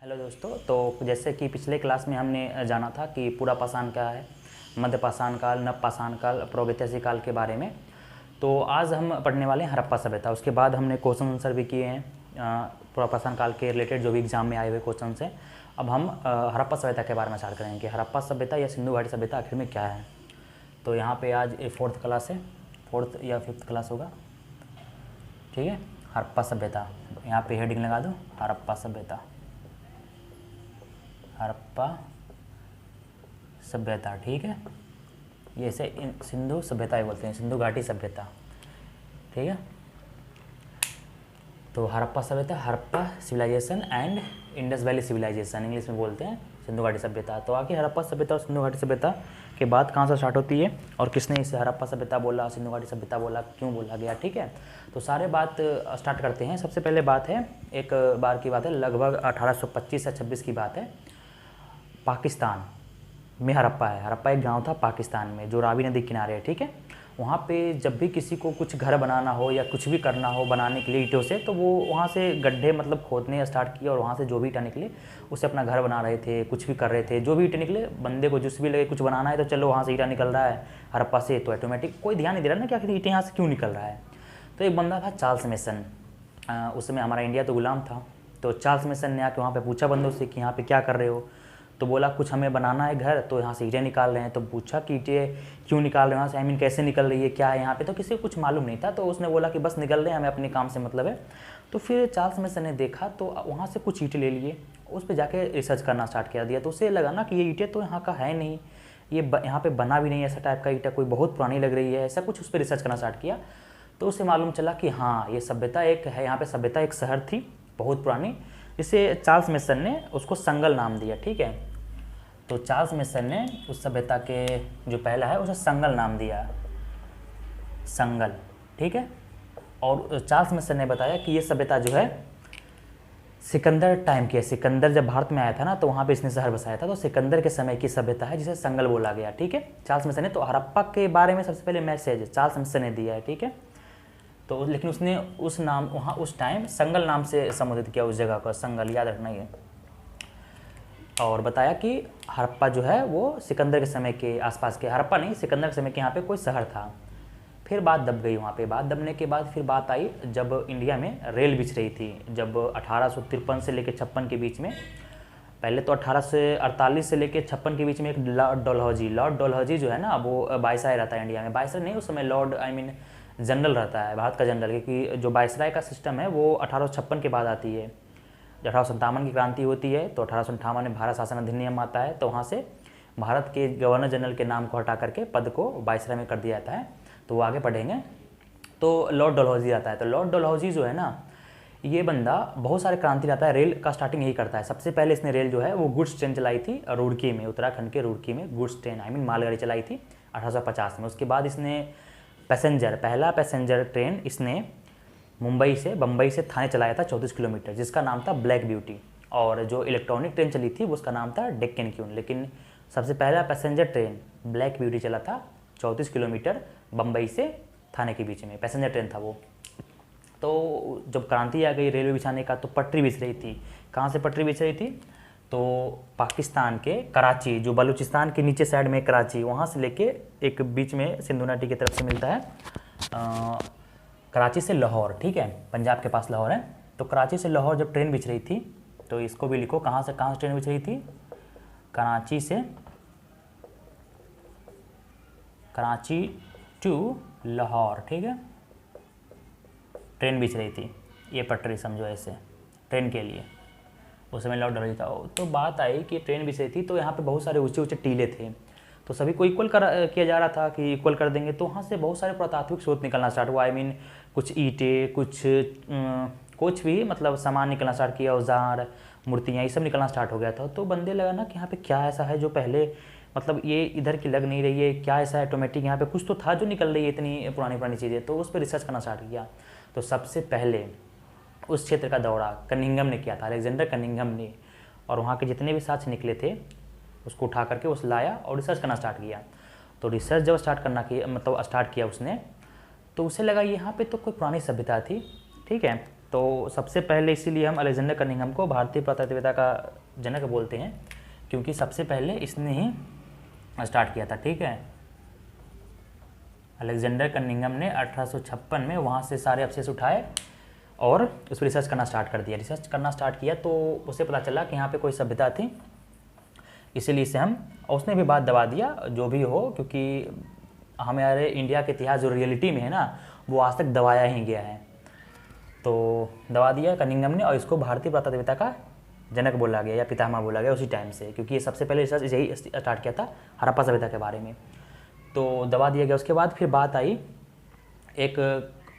Hello दोस्तों, तो जैसे कि पिछले क्लास में हमने जाना था कि पूरा पाषाण क्या है, मध्य पाषाण काल, नव पाषाण काल, प्रागैतिहासिक काल के बारे में। तो आज हम पढ़ने वाले हैं हड़प्पा सभ्यता। उसके बाद हमने क्वेश्चन आंसर भी किए हैं पूरा पाषाण काल के रिलेटेड जो भी एग्जाम में आए हुए क्वेश्चन हैं। अब हम हड़प्पा सभ्यता के बारे में स्टार्ट करेंगे कि हड़प्पा सभ्यता या सिंधु घाटी सभ्यता आखिर में क्या है। तो यहाँ पे आज फोर्थ क्लास है, फोर्थ या फिफ्थ क्लास होगा, ठीक है। हड़प्पा सभ्यता, यहाँ पे हेडिंग लगा दो, हड़प्पा सभ्यता, हड़प्पा सभ्यता, ठीक है। ये इसे सिंधु सभ्यता ही बोलते हैं, सिंधु घाटी सभ्यता, ठीक है। तो हड़प्पा सभ्यता, Harappa civilisation and Indus valley civilisation English में बोलते हैं, सिंधु घाटी सभ्यता। तो आखिर हड़प्पा सभ्यता और सिंधु घाटी सभ्यता के बाद कहाँ से स्टार्ट होती है और किसने इसे हड़प्पा सभ्यता बोला, सिंधु घाटी सभ्यता बोला, क्यों बोला गया, ठीक है। तो सारे बात स्टार्ट करते हैं। सबसे पहले बात है, एक बार की बात है, लगभग 1825 या 26 की बात है। पाकिस्तान में हड़प्पा है। हड़प्पा एक गांव था पाकिस्तान में जो रावी नदी किनारे है, ठीक है। वहाँ पे जब भी किसी को कुछ घर बनाना हो या कुछ भी करना हो बनाने के लिए ईंटों से, तो वो वहाँ से गड्ढे मतलब खोदने स्टार्ट किए और वहाँ से जो भी ईंटा निकले उससे अपना घर बना रहे थे, कुछ भी कर रहे थे। जो भी ईंटें निकले, बंदे को जिस भी लगे कुछ बनाना है तो चलो वहाँ से ईंटा निकल रहा है हड़प्पा से, तो ऑटोमेटिक कोई ध्यान नहीं दे रहा ना कि आखिर ईंटें यहाँ से क्यों निकल रहा है। तो एक बंदा था चार्ल्स मेसन, उस समय हमारा इंडिया तो गुलाम था। तो चार्ल्स मेसन ने आके वहाँ पर पूछा बंदों से कि यहाँ पर क्या कर रहे हो। तो बोला कुछ हमें बनाना है घर, तो यहाँ से ईंटें निकाल रहे हैं। तो पूछा कि ईंटें क्यों निकाल रहे हैं यहाँ से, आई मीन कैसे निकल रही है, क्या है यहाँ पे। तो किसी को कुछ मालूम नहीं था, तो उसने बोला कि बस निकल रहे हैं, हमें अपने काम से मतलब है। तो फिर चार्ल्स मेसन ने देखा तो वहाँ से कुछ ईंटें ले लिए, उस पर जाके रिसर्च करना स्टार्ट कर दिया। तो उसे लगा ना कि ये ईंटें तो यहाँ का है नहीं, ये यहाँ पे बना भी नहीं ऐसा टाइप का ईंटा, कोई बहुत पुरानी लग रही है, ऐसा कुछ उस पर रिसर्च करना स्टार्ट किया। तो उसे मालूम चला कि हाँ ये सभ्यता एक है, यहाँ पर सभ्यता एक शहर थी बहुत पुरानी, जिसे चार्ल्स मेसन ने उसको संगल नाम दिया, ठीक है। तो चार्ल्स मेसन ने उस सभ्यता के जो पहला है उसे संगल नाम दिया, संगल, ठीक है। और चार्ल्स मेसन ने बताया कि ये सभ्यता जो है सिकंदर टाइम की है। सिकंदर जब भारत में आया था ना, तो वहाँ पे इसने शहर बसाया था, तो सिकंदर के समय की सभ्यता है जिसे संगल बोला गया, ठीक है। चार्ल्स मेसन ने तो हड़प्पा के बारे में सबसे पहले मैसेज चार्ल्स मेसन ने दिया है, ठीक है। तो लेकिन उसने उस नाम वहाँ उस टाइम संगल नाम से संबोधित किया उस जगह को, संगल, याद रखना ये। और बताया कि हड़प्पा जो है वो सिकंदर के समय के आसपास के, हड़प्पा नहीं सिकंदर के समय के यहाँ पे कोई शहर था। फिर बात दब गई वहाँ पे। बात दबने के बाद फिर बात आई जब इंडिया में रेल बिछ रही थी, जब 1853 से लेकर 56 के बीच में। पहले तो 1848 से लेकर 56 के बीच में एक लॉर्ड डलहौजी जो है ना, वो वायसराय रहता है इंडिया में। वायसराय नहीं, उस समय लॉर्ड आई मीन जनरल रहता है, भारत का जनरल, क्योंकि जो वायसराय का सिस्टम है वो 1856 के बाद आती है। जब 1857 की क्रांति होती है तो 1858 में भारत शासन अधिनियम आता है, तो वहाँ से भारत के गवर्नर जनरल के नाम को हटा करके पद को वायसराय में कर दिया जाता है। तो वो आगे पढ़ेंगे। तो लॉर्ड डलहौजी आता है। तो लॉर्ड डलहौजी जो है ना, ये बंदा बहुत सारे क्रांति लाता है, रेल का स्टार्टिंग यही करता है। सबसे पहले इसने रेल जो है वो गुड्स ट्रेन चलाई थी रुड़की में, उत्तराखंड के रुड़की में गुड्स ट्रेन आई मीन मालगाड़ी चलाई थी 1850 में। उसके बाद इसने पहला पैसेंजर ट्रेन इसने मुंबई से बम्बई से थाने चलाया था 34 किलोमीटर, जिसका नाम था ब्लैक ब्यूटी। और जो इलेक्ट्रॉनिक ट्रेन चली थी उसका नाम था डेक्कन क्वीन। लेकिन सबसे पहला पैसेंजर ट्रेन ब्लैक ब्यूटी चला था 34 किलोमीटर बम्बई से थाने के बीच में, पैसेंजर ट्रेन था वो। तो जब क्रांति आ गई रेलवे बिछाने का, तो पटरी बिछ रही थी। कहाँ से पटरी बिछ रही थी? तो पाकिस्तान के कराची, जो बलूचिस्तान के नीचे साइड में कराची, वहाँ से लेके एक बीच में सिंधु घाटी की तरफ से मिलता है कराची से लाहौर, ठीक है, पंजाब के पास लाहौर है। तो कराची से लाहौर जब ट्रेन बिछ रही थी, तो इसको भी लिखो, कहाँ से ट्रेन बिछ रही थी? कराची टू लाहौर, ठीक है, ट्रेन बिछ रही थी। ये पटरी समझो ऐसे ट्रेन के लिए, उस समय लॉर्ड डलहौजी था। तो बात आई कि ट्रेन बिछ रही थी, तो यहाँ पे बहुत सारे ऊंचे ऊंचे टीले थे, तो सभी को इक्वल किया जा रहा था कि इक्वल कर देंगे। तो वहाँ से बहुत सारे पुरातात्विक स्रोत निकलना स्टार्ट हुआ, आई मीन कुछ ईंटें, कुछ भी मतलब सामान निकलना स्टार्ट किया, औजार, मूर्तियाँ, ये सब निकलना स्टार्ट हो गया था। तो बंदे लगा ना कि यहाँ पे क्या ऐसा है जो पहले मतलब ये इधर की लग नहीं रही है, क्या ऐसा ऑटोमेटिक यहाँ पे कुछ तो था जो निकल रही है इतनी पुरानी चीज़ें। तो उस पर रिसर्च करना स्टार्ट किया। तो सबसे पहले उस क्षेत्र का दौरा कनिंघम ने किया था, अलेक्जेंडर कनिंघम ने। और वहाँ के जितने भी साक्ष्य निकले थे उसको उठा करके उस लाया और रिसर्च करना स्टार्ट किया। तो रिसर्च जब स्टार्ट किया उसने, तो उसे लगा यहाँ पे तो कोई पुरानी सभ्यता थी, ठीक है। तो सबसे पहले इसीलिए हम अलेक्जेंडर कनिंघम को भारतीय पुरातत्वविद्या का जनक बोलते हैं, क्योंकि सबसे पहले इसने ही स्टार्ट किया था। ठीक है, अलेक्जेंडर कनिंघम ने 1856 में वहाँ से सारे अवशेष उठाए और उस पर रिसर्च करना स्टार्ट कर दिया। रिसर्च करना स्टार्ट किया तो उसे पता चला कि यहाँ पे कोई सभ्यता थी, इसीलिए इसे हम, और उसने भी बात दबा दिया जो भी हो, क्योंकि हमारे इंडिया के इतिहास जो रियलिटी में है ना, वो आज तक दबाया ही गया है। तो दबा दिया कनिंघम ने, और इसको भारतीय पुरातत्वविद्या का जनक बोला गया या पितामह बोला गया उसी टाइम से, क्योंकि ये सबसे पहले रिसर्च यही स्टार्ट किया था हड़प्पा सभ्यता के बारे में। तो दबा दिया गया। उसके बाद फिर बात आई, एक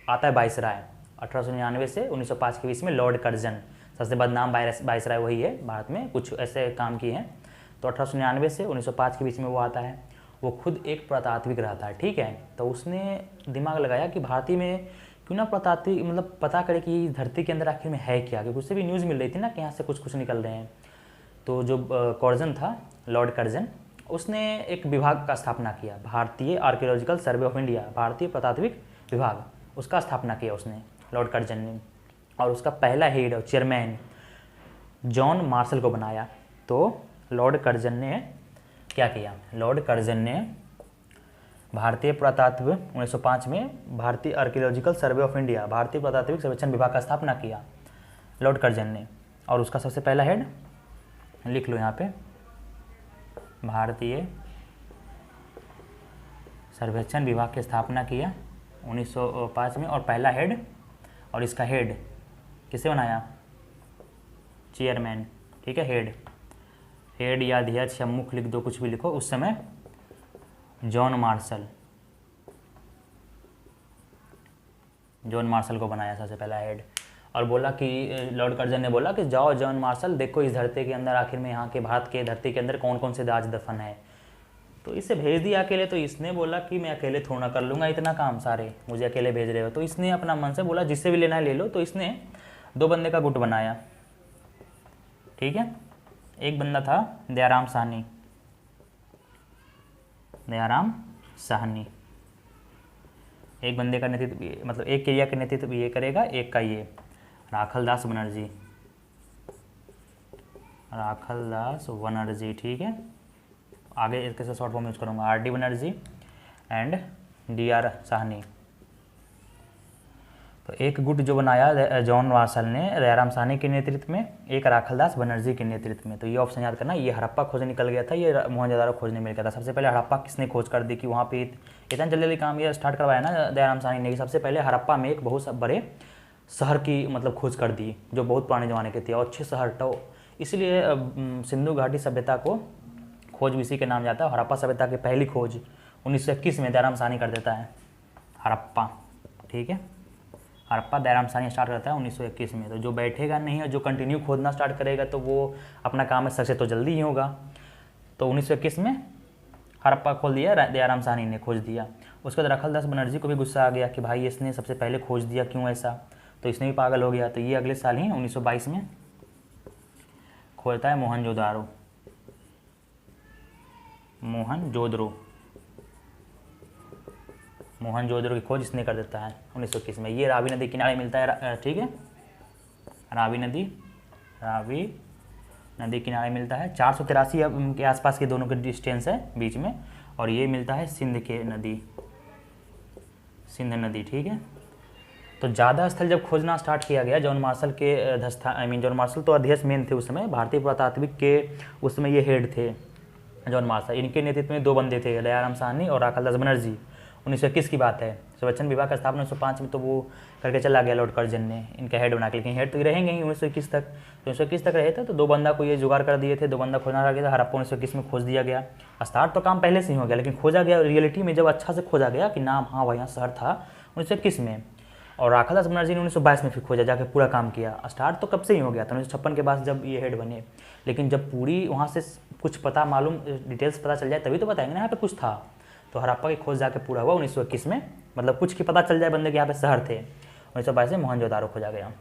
आता है वायसराय 1899 से 1905 के बीच में, लॉर्ड कर्जन, सबसे बदनाम वायसराय वही है भारत में, कुछ ऐसे काम किए हैं। तो 1899 से 1905 के बीच में वो आता है। वो खुद एक पुरातात्विक रहता है। ठीक है, तो उसने दिमाग लगाया कि भारतीय में क्यों ना पुरातात्विक मतलब पता करे कि धरती के अंदर आखिर में है क्या, क्योंकि उससे भी न्यूज़ मिल रही थी ना कि यहाँ से कुछ निकल रहे हैं। तो जो कर्जन था, लॉर्ड कर्जन, उसने एक विभाग का स्थापना किया, भारतीय आर्कियोलॉजिकल सर्वे ऑफ इंडिया, भारतीय पुरातात्विक विभाग, उसका स्थापना किया उसने, लॉर्ड कर्जन ने। और उसका पहला हेड और चेयरमैन जॉन मार्शल को बनाया। तो लॉर्ड कर्जन ने क्या किया, लॉर्ड कर्जन ने भारतीय पुरातत्व 1905 में भारतीय आर्कियोलॉजिकल सर्वे ऑफ इंडिया, भारतीय पुरातात्विक सर्वेक्षण विभाग का स्थापना किया लॉर्ड कर्जन ने। और उसका सबसे पहला हेड लिख लो यहाँ पे, भारतीय सर्वेक्षण विभाग की स्थापना किया 1905 में, और पहला हेड, और इसका हेड किसे बनाया, चेयरमैन। ठीक है, हेड या अध्यक्ष या मुख्य लिख दो, कुछ भी लिखो। उस समय जॉन मार्शल को बनाया सबसे पहला हेड। और बोला कि लॉर्ड कर्जन ने बोला कि जाओ जॉन मार्शल, देखो इस धरती के अंदर आखिर में यहाँ के भारत के धरती के अंदर कौन कौन से राज दफन है। तो इसे भेज दिया अकेले। तो इसने बोला कि मैं अकेले थोड़ा ना कर लूँगा इतना काम सारे, मुझे अकेले भेज रहे हो। तो इसने अपना मन से बोला जिससे भी लेना है ले लो। तो इसने 2 बंदे का गुट बनाया। ठीक है, एक बंदा था दयाराम साहनी, एक बंदे का नेतृत्व, मतलब एक क्रिया का नेतृत्व ये करेगा, एक का ये राखलदास बनर्जी। ठीक है, आगे इसके शॉर्ट फॉर्म यूज करूँगा, R D Banerjee and D R Sahni. तो एक गुट जो बनाया जॉन मार्शल ने दयाराम साहनी के नेतृत्व में, एक राखलदास बनर्जी के नेतृत्व में। तो ये ऑप्शन याद करना। ये हड़प्पा खोजने निकल गया था, ये मोहनजोदारो खोजने मिल गया था। सबसे पहले हड़प्पा किसने खोज कर दी कि वहाँ पे इतना जल्दी काम ये स्टार्ट करवाया ना दयाराम साहनी ने, सबसे पहले हड़प्पा में एक बहुत बड़े शहर की मतलब खोज कर दी, जो बहुत पुराने ज़माने के थे और अच्छे शहर। तो इसलिए सिंधु घाटी सभ्यता को खोज इसी के नाम जाता है। हड़प्पा सभ्यता की पहली खोज 1921 में दयाराम साहनी कर देता है, हड़प्पा। ठीक है, हड़प्पा दयाराम साहनी स्टार्ट करता है 1921 में। तो जो बैठेगा नहीं और जो कंटिन्यू खोदना स्टार्ट करेगा तो वो अपना काम में सक्सेस तो जल्दी ही होगा। तो 1921 में हड़प्पा खोल दिया दयाराम साहनी ने, खोज दिया। उसके बाद राखलदास बनर्जी को भी गुस्सा आ गया कि भाई इसने सबसे पहले खोज दिया, क्यों ऐसा। तो इसने भी पागल हो गया। तो ये अगले साल ही 1922 में खोजता है मोहनजोदड़ो की खोज इसने कर देता है 1921 में। ये रावी नदी किनारे मिलता है। ठीक है, रावी नदी किनारे मिलता है। 483 के आसपास के दोनों के डिस्टेंस है बीच में, और ये मिलता है सिंध नदी। ठीक है, तो ज़्यादा स्थल जब खोजना स्टार्ट किया गया जॉन मार्शल के जॉन मार्शल तो अध्यक्ष मेन थे उस समय, भारतीय पुरातात्विक के उस समय ये हेड थे जॉन मार्शल। इनके नेतृत्व में 2 बंदे थे, दयाराम साहनी और राखलदास बनर्जी। 1921 की बात है। सर्वेक्षण विभाग का स्थापना 1905 में तो वो करके चला गया लॉर्ड कर्जन ने, इनका हेड बना के। लेकिन हेड तो रहेंगे ही 1921 तक। तो 1921 तक रहे थे। तो 2 बंदा को ये जुगाड़ कर दिए थे, 2 बंदा खोजना रह गया था। हड़प्पा 1921 में खोज दिया गया। स्टार्ट तो काम पहले से ही हो गया, लेकिन खोजा गया रियलिटी में जब अच्छा से खोजा गया कि नाम हाँ भाई यहाँ शहर था 1921 में। और राखलदास बनर्जी ने 1922 में फिर खोजा, जाके पूरा काम किया। स्टार्ट तो कब से ही हो गया था 1956 के बाद जब ये हेड बने। लेकिन जब पूरी वहाँ से कुछ पता मालूम डिटेल्स पता चल जाए तभी तो बताएंगे ना यहाँ पे कुछ था। तो हड़प्पा की खोज जाके पूरा हुआ 1921 में, मतलब कुछ की पता चल जाए बंदे के यहाँ पे शहर थे। 1922 में मोहनजोदारो खोजा गया।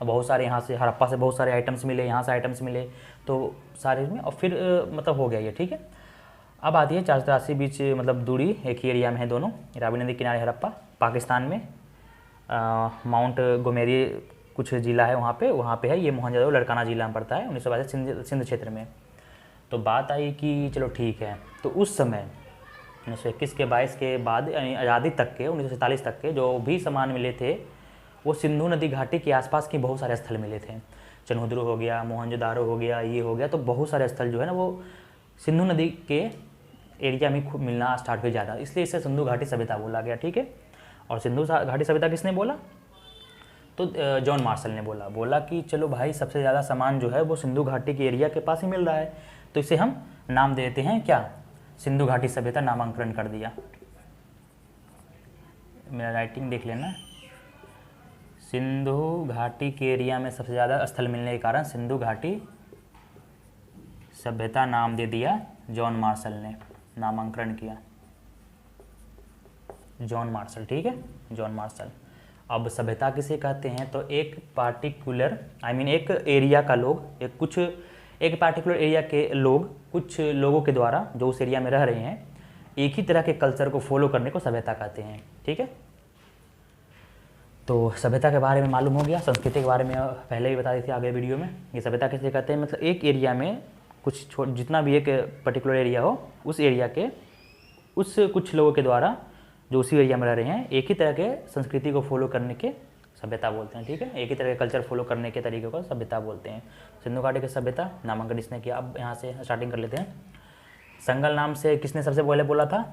और बहुत सारे यहाँ से हड़प्पा से बहुत सारे आइटम्स मिले, यहाँ से आइटम्स मिले, तो सारे में और फिर मतलब हो गया ये। ठीक है, अब आती है 483 बीच मतलब दूरी, एक ही एरिया में है दोनों, रावी नदी किनारे हड़प्पा, पाकिस्तान में माउंट गोमेरी कुछ जिला है वहाँ पे है ये मोहनजोदड़ो लड़काना जिला में पड़ता है 1922 सिंध क्षेत्र में। तो बात आई कि चलो ठीक है, तो उस समय 1921 के 22 के बाद यानी आज़ादी तक के 1947 तक के जो भी सामान मिले थे वो सिंधु नदी घाटी के आसपास के बहुत सारे स्थल मिले थे। चनहुद्रू हो गया, मोहनजोदारो हो गया, ये हो गया, तो बहुत सारे स्थल जो है ना वो सिंधु नदी के एरिया में मिलना स्टार्ट हुए ज़्यादा, इसलिए इसे सिंधु घाटी सभ्यता बोला गया। ठीक है, और सिंधु घाटी सभ्यता किसने बोला? तो जॉन मार्शल ने बोला कि चलो भाई सबसे ज़्यादा सामान जो है वो सिंधु घाटी के एरिया के पास ही मिल रहा है, तो इसे हम नाम देते हैं क्या? सिंधु घाटी सभ्यता नामांकन कर दिया। मेरा राइटिंग देख लेना। सिंधु घाटी के एरिया में सबसे ज़्यादा स्थल मिलने के कारण सिंधु घाटी सभ्यता नाम दे दिया, जॉन मार्शल ने नामांकन किया, जॉन मार्शल। ठीक है, जॉन मार्शल। अब सभ्यता किसे कहते हैं? तो एक पार्टिकुलर एक एरिया का लोग एक पार्टिकुलर एरिया के लोग कुछ लोगों के द्वारा जो उस एरिया में रह रहे हैं एक ही तरह के कल्चर को फॉलो करने को सभ्यता कहते हैं। ठीक है, तो सभ्यता के बारे में मालूम हो गया। संस्कृति के बारे में पहले ही बता दी थी आगे वीडियो में। ये सभ्यता किसे कहते हैं? मतलब एक एरिया में जितना भी एक पर्टिकुलर एरिया हो उस एरिया के कुछ लोगों के द्वारा जो उसी एरिया में रह रहे हैं एक ही तरह के संस्कृति को फॉलो करने के सभ्यता बोलते हैं। ठीक है, एक ही तरह के कल्चर फॉलो करने के तरीके को सभ्यता बोलते हैं। सिंधु घाटी की सभ्यता नामांकन इसने किया। अब यहाँ से स्टार्टिंग कर लेते हैं। संगल नाम से किसने सबसे पहले बोला था?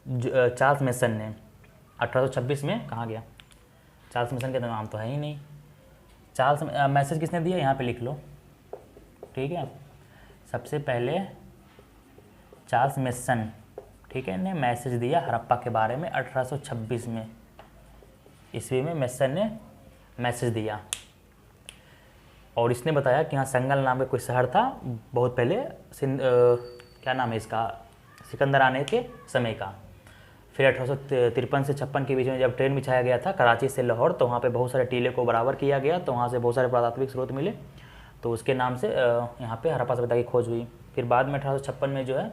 चार्ल्स मेसन ने 1826 में। कहाँ गया चार्ल्स मेसन? के तो नाम तो है ही नहीं। चार्ल्स मैसेज किसने दिया? यहाँ पे लिख लो। ठीक है, सबसे पहले चार्ल्स मेसन, ठीक है, ने मैसेज दिया हड़प्पा के बारे में 1826 में ईस्वी में मेसन ने मैसेज दिया, और इसने बताया कि यहाँ संगल नाम का कोई शहर था बहुत पहले, क्या नाम है इसका, सिकंदर आने के समय का। फिर 1853 से 56 के बीच में जब ट्रेन बिछाया गया था कराची से लाहौर, तो वहाँ पे बहुत सारे टीले को बराबर किया गया, तो वहाँ से बहुत सारे पुरातात्विक स्रोत मिले, तो उसके नाम से यहाँ पे हड़प्पा सभ्यता की खोज हुई। फिर बाद में 1856 में जो है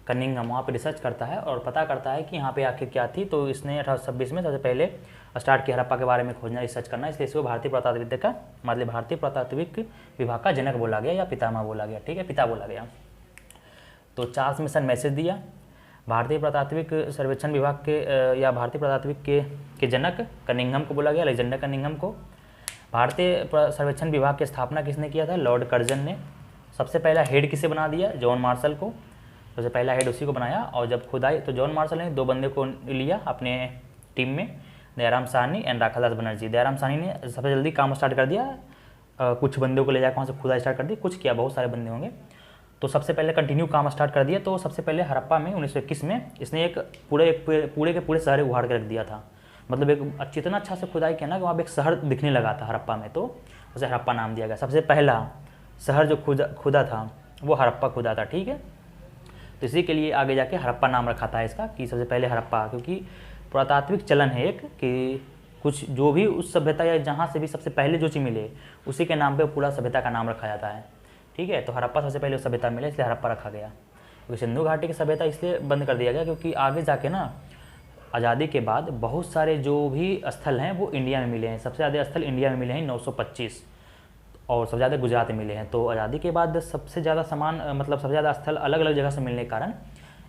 कनिंघम वहाँ पे रिसर्च करता है और पता करता है कि यहाँ पे आखिर क्या थी, तो इसने 1826 में सबसे पहले स्टार्ट किया हड़प्पा के बारे में खोजना, रिसर्च करना, इसलिए इसको भारतीय पुरातात्विक का मतलब भारतीय पुरातात्विक विभाग का जनक बोला गया या पितामह बोला गया। ठीक है, पिता बोला गया। तो चार्ल्स मेसन मैसेज दिया। भारतीय पुरातात्विक सर्वेक्षण विभाग के या भारतीय पुरातात्विक के जनक कनिंघम को बोला गया, अलेक्जेंडर कनिंघम को। भारतीय सर्वेक्षण विभाग की स्थापना किसने किया था? लॉर्ड कर्जन ने। सबसे पहला हेड किसे बना दिया? जॉन मार्शल को। सबसे पहला हेड उसी को बनाया, और जब खुदाई तो जॉन मार्शल ने 2 बंदे को लिया अपने टीम में, दयाराम साहनी एंड राखादास बनर्जी। दयाराम साहनी ने सबसे जल्दी काम स्टार्ट कर दिया, कुछ बंदों को ले जाकर वहाँ से खुदाई स्टार्ट कर दी, कुछ किया, बहुत सारे बंदे होंगे, तो सबसे पहले कंटिन्यू काम स्टार्ट कर दिया। तो सबसे पहले हड़प्पा में 1921 में इसने एक पूरे के पूरे शहर उखाड़ के रख दिया था, मतलब एक इतना अच्छा से खुदाई किया ना कि वहाँ पर एक शहर दिखने लगा था हड़प्पा में, तो उसे हड़प्पा नाम दिया गया। सबसे पहला शहर जो खुदा था वो हड़प्पा खुदा था। ठीक है, तो इसी के लिए आगे जाके हड़प्पा नाम रखा था इसका, कि सबसे पहले हड़प्पा, क्योंकि पुरातात्विक चलन है एक कि कुछ जो भी उस सभ्यता या जहाँ से भी सबसे पहले जो चीज़ मिले उसी के नाम पे पूरा सभ्यता का नाम रखा जाता है। ठीक है, तो हड़प्पा सबसे पहले उस सभ्यता मिले, इसलिए हड़प्पा रखा गया। क्योंकि सिंधु घाटी की सभ्यता इसलिए बंद कर दिया गया क्योंकि आगे जाके ना आज़ादी के बाद बहुत सारे जो भी स्थल हैं वो इंडिया में मिले हैं। सबसे ज़्यादा स्थल इंडिया में मिले हैं 925, और सबसे ज़्यादा गुजरात में मिले हैं। तो आज़ादी के बाद सबसे ज़्यादा सामान मतलब सबसे ज़्यादा स्थल अलग अलग जगह से मिलने के कारण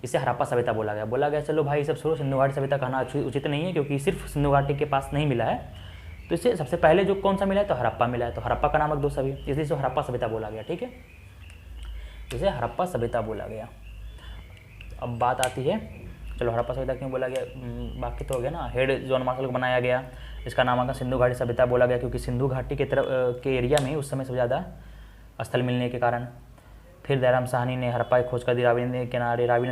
इसे हड़प्पा सभ्यता बोला गया। चलो भाई सब छोड़ो, सिंधु घाटी सभ्यता कहना उचित नहीं है क्योंकि सिर्फ सिंधु घाटी के पास नहीं मिला है, तो इससे सबसे पहले जो कौन सा मिला है तो हड़प्पा मिला है, तो हड़प्पा का नाम रख दो सभी, इसलिए इसे हड़प्पा सभ्यता बोला गया। ठीक है, इसे हड़प्पा सभ्यता बोला गया। अब बात आती है, चलो हड़प्पा सभ्यता क्यों बोला गया, बाकी तो हो गया ना। हेड जॉन मार्शल को बनाया गया, इसका नामांकन सिंधु घाटी सभ्यता बोला गया क्योंकि सिंधु घाटी के तरफ के एरिया में उस समय सबसे ज़्यादा स्थल मिलने के कारण। फिर दयाराम साहनी ने हड़प्पा की खोज कर दी रावी नदी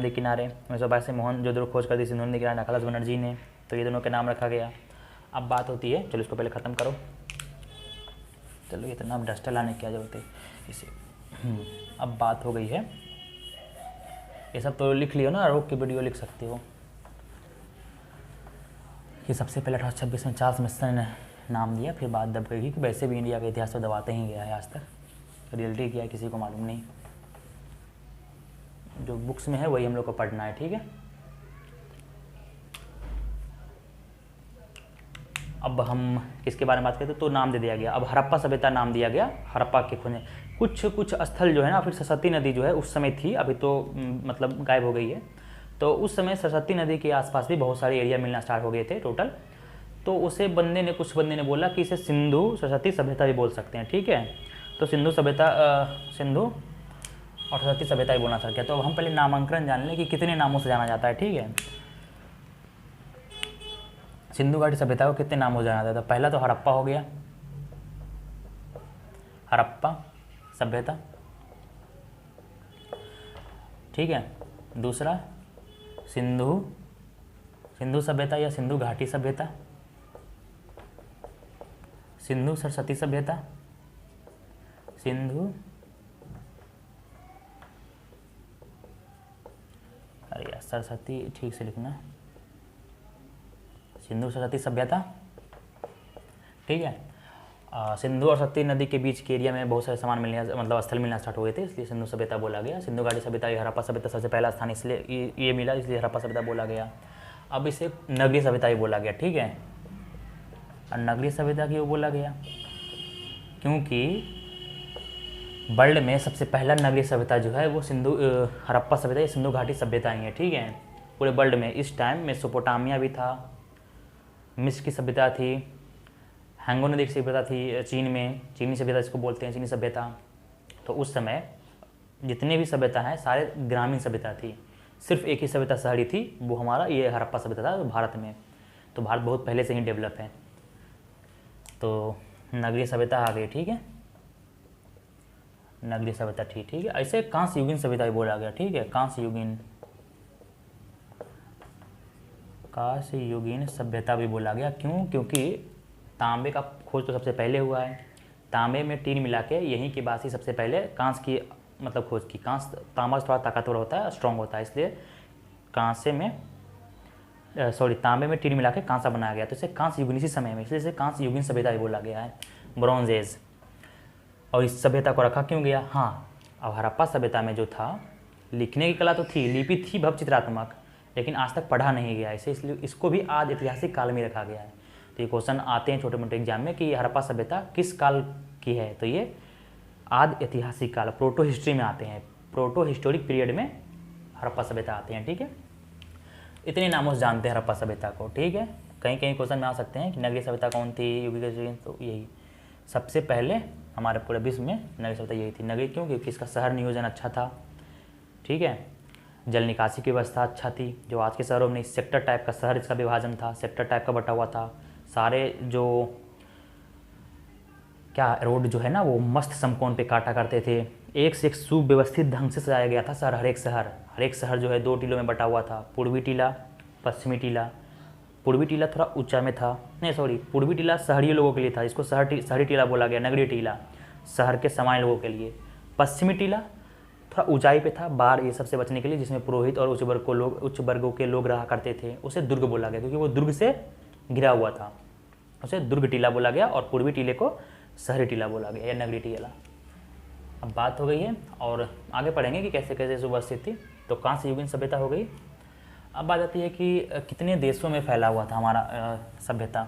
के किनारे। 1922 से मोहनजोदड़ो खोज कर दी सिंधु नदी के किनारे राखादास बनर्जी ने, तो ये दोनों के नाम रखा गया। अब बात होती है, चलो इसको पहले ख़त्म करो, चलो इतना डस्टर लाने की क्या जरूरत है इसे। अब बात हो गई है, ये सब तो लिख लियो ना, रोक के वीडियो लिख सकते हो कि सबसे पहले 1826 में चार्ल्स मेसन ने नाम दिया, फिर बात दब गई कि वैसे भी इंडिया का इतिहास तो दबाते ही गया है आज तक, रियलिटी क्या है किसी को मालूम नहीं, जो बुक्स में है वही हम लोग को पढ़ना है। ठीक है, अब हम किसके बारे में बात करते तो नाम दे दिया गया। अब हड़प्पा सभ्यता नाम दिया गया हड़प्पा के खोजने। कुछ स्थल जो है ना, फिर सरस्वती नदी जो है उस समय थी, अभी तो मतलब गायब हो गई है। तो उस समय सरस्वती नदी के आसपास भी बहुत सारे एरिया मिलना स्टार्ट हो गए थे टोटल। तो उसे कुछ बंदे ने बोला कि इसे सिंधु सरस्वती सभ्यता भी बोल सकते हैं, ठीक है। तो सिंधु सिंधु और सरस्वती सभ्यता भी बोलना चाह गया। तो अब हम पहले नामांकन जान लें कि कितने नामों से जाना जाता है, ठीक है। सिंधु घाटी सभ्यता को कितने नामों से जाना जाता है? पहला तो हड़प्पा हो गया, हड़प्पा सभ्यता, ठीक है। दूसरा सिंधु सभ्यता या सिंधु घाटी सभ्यता, सिंधु सरस्वती सभ्यता, सिंधु अरे यार सरस्वती ठीक से लिखना, सिंधु सरस्वती सभ्यता, ठीक है। सिंधु और सरस्वती नदी के बीच के एरिया में बहुत सारे सामान मिलने मतलब स्थल मिलना स्टार्ट हुए थे, इसलिए सिंधु सभ्यता बोला गया। सिंधु घाटी सभ्यता या हड़प्पा सभ्यता सबसे पहला स्थान इसलिए ये मिला, इसलिए हड़प्पा सभ्यता बोला गया। अब इसे नगरीय सभ्यता ही बोला गया, ठीक है। और नगरीय सभ्यता क्यों बोला गया? क्योंकि वर्ल्ड में सबसे पहला नगरीय सभ्यता जो है वो हड़प्पा सभ्यता या सिंधु घाटी सभ्यता ही है, ठीक है। पूरे वर्ल्ड में इस टाइम मेसोपोटामिया भी था, मिस्र की सभ्यता थी, हैंगो नदी की सभ्यता थी चीन में, चीनी सभ्यता इसको बोलते हैं, चीनी सभ्यता। तो उस समय जितने भी सभ्यता हैं सारे ग्रामीण सभ्यता थी, सिर्फ एक ही सभ्यता शहरी थी, वो हमारा ये हड़प्पा सभ्यता था भारत में। तो भारत बहुत पहले से ही डेवलप है। तो नगरीय सभ्यता आ गई, ठीक है, नगरीय सभ्यता ठीक है। ऐसे कांस्य युगीन सभ्यता भी बोला गया, ठीक है। कांस्य युगीन सभ्यता भी बोला गया। क्यों? क्योंकि तांबे का खोज तो सबसे पहले हुआ है, तांबे में टीन मिला के यहीं के बाद ही सबसे पहले कांस्य की मतलब खोज की। तांबा थोड़ा ताकतवर होता है, स्ट्रॉन्ग होता है, इसलिए तांबे में टीन मिला के कांसा बनाया गया। तो इसे कांस्य युगीन इसी समय में, इसलिए इसे कांस्य युगीन सभ्यता भी बोला गया है, ब्रॉन्ज एज। और इस सभ्यता को रखा क्यों गया? हाँ, अब हड़प्पा सभ्यता में जो था लिखने की कला तो थी, लिपि थी भव चित्रात्मक, लेकिन आज तक पढ़ा नहीं गया इसे, इसलिए इसको भी आज ऐतिहासिक काल में रखा गया है। तो ये क्वेश्चन आते हैं छोटे मोटे एग्जाम में कि हड़प्पा सभ्यता किस काल की है, तो ये आदि ऐतिहासिक काल प्रोटो हिस्ट्री में आते हैं, प्रोटो हिस्टोरिक पीरियड में हड़प्पा सभ्यता आते हैं, ठीक है। इतने नामों से जानते हैं हड़प्पा सभ्यता को, ठीक है। कहीं कहीं क्वेश्चन में आ सकते हैं कि नगरीय सभ्यता कौन थी, युगीन, तो यही सबसे पहले हमारे पूरे विश्व में नगरीय सभ्यता यही थी। नगरीय क्यों? क्योंकि इसका शहर नियोजन अच्छा था, ठीक है। जल निकासी की व्यवस्था अच्छा थी, जो आज के शहरों में सेक्टर टाइप का शहर इसका विभाजन था, सेक्टर टाइप का बटा हुआ था। सारे जो क्या रोड जो है ना वो मस्त समकोण पे काटा करते थे, एक से एक सुव्यवस्थित ढंग से सजाया गया था शहर। हर एक शहर जो है 2 टीलों में बटा हुआ था, पूर्वी टीला, पश्चिमी टीला। पूर्वी टीला थोड़ा ऊंचा में था, नहीं सॉरी, पूर्वी टीला शहरी लोगों के लिए था, इसको शहरी टीला बोला गया। नगरीय टीला शहर के सामान्य लोगों के लिए। पश्चिमी टीला थोड़ा ऊंचाई पे था, बाढ़ ये सबसे बचने के लिए, जिसमें पुरोहित और उच्च वर्गों के लोग रहा करते थे, उसे दुर्ग बोला गया क्योंकि वो दुर्ग से घिरा हुआ था, उसे दुर्ग टीला बोला गया। और पूर्वी टीले को शहरी टीला बोला गया या नगरीय टीला। अब बात हो गई है और आगे पढ़ेंगे कि कैसे कैसे सुव्यवस्थित थी। तो कांस्य युगीन सभ्यता हो गई। अब बात आती है कि कितने देशों में फैला हुआ था हमारा सभ्यता।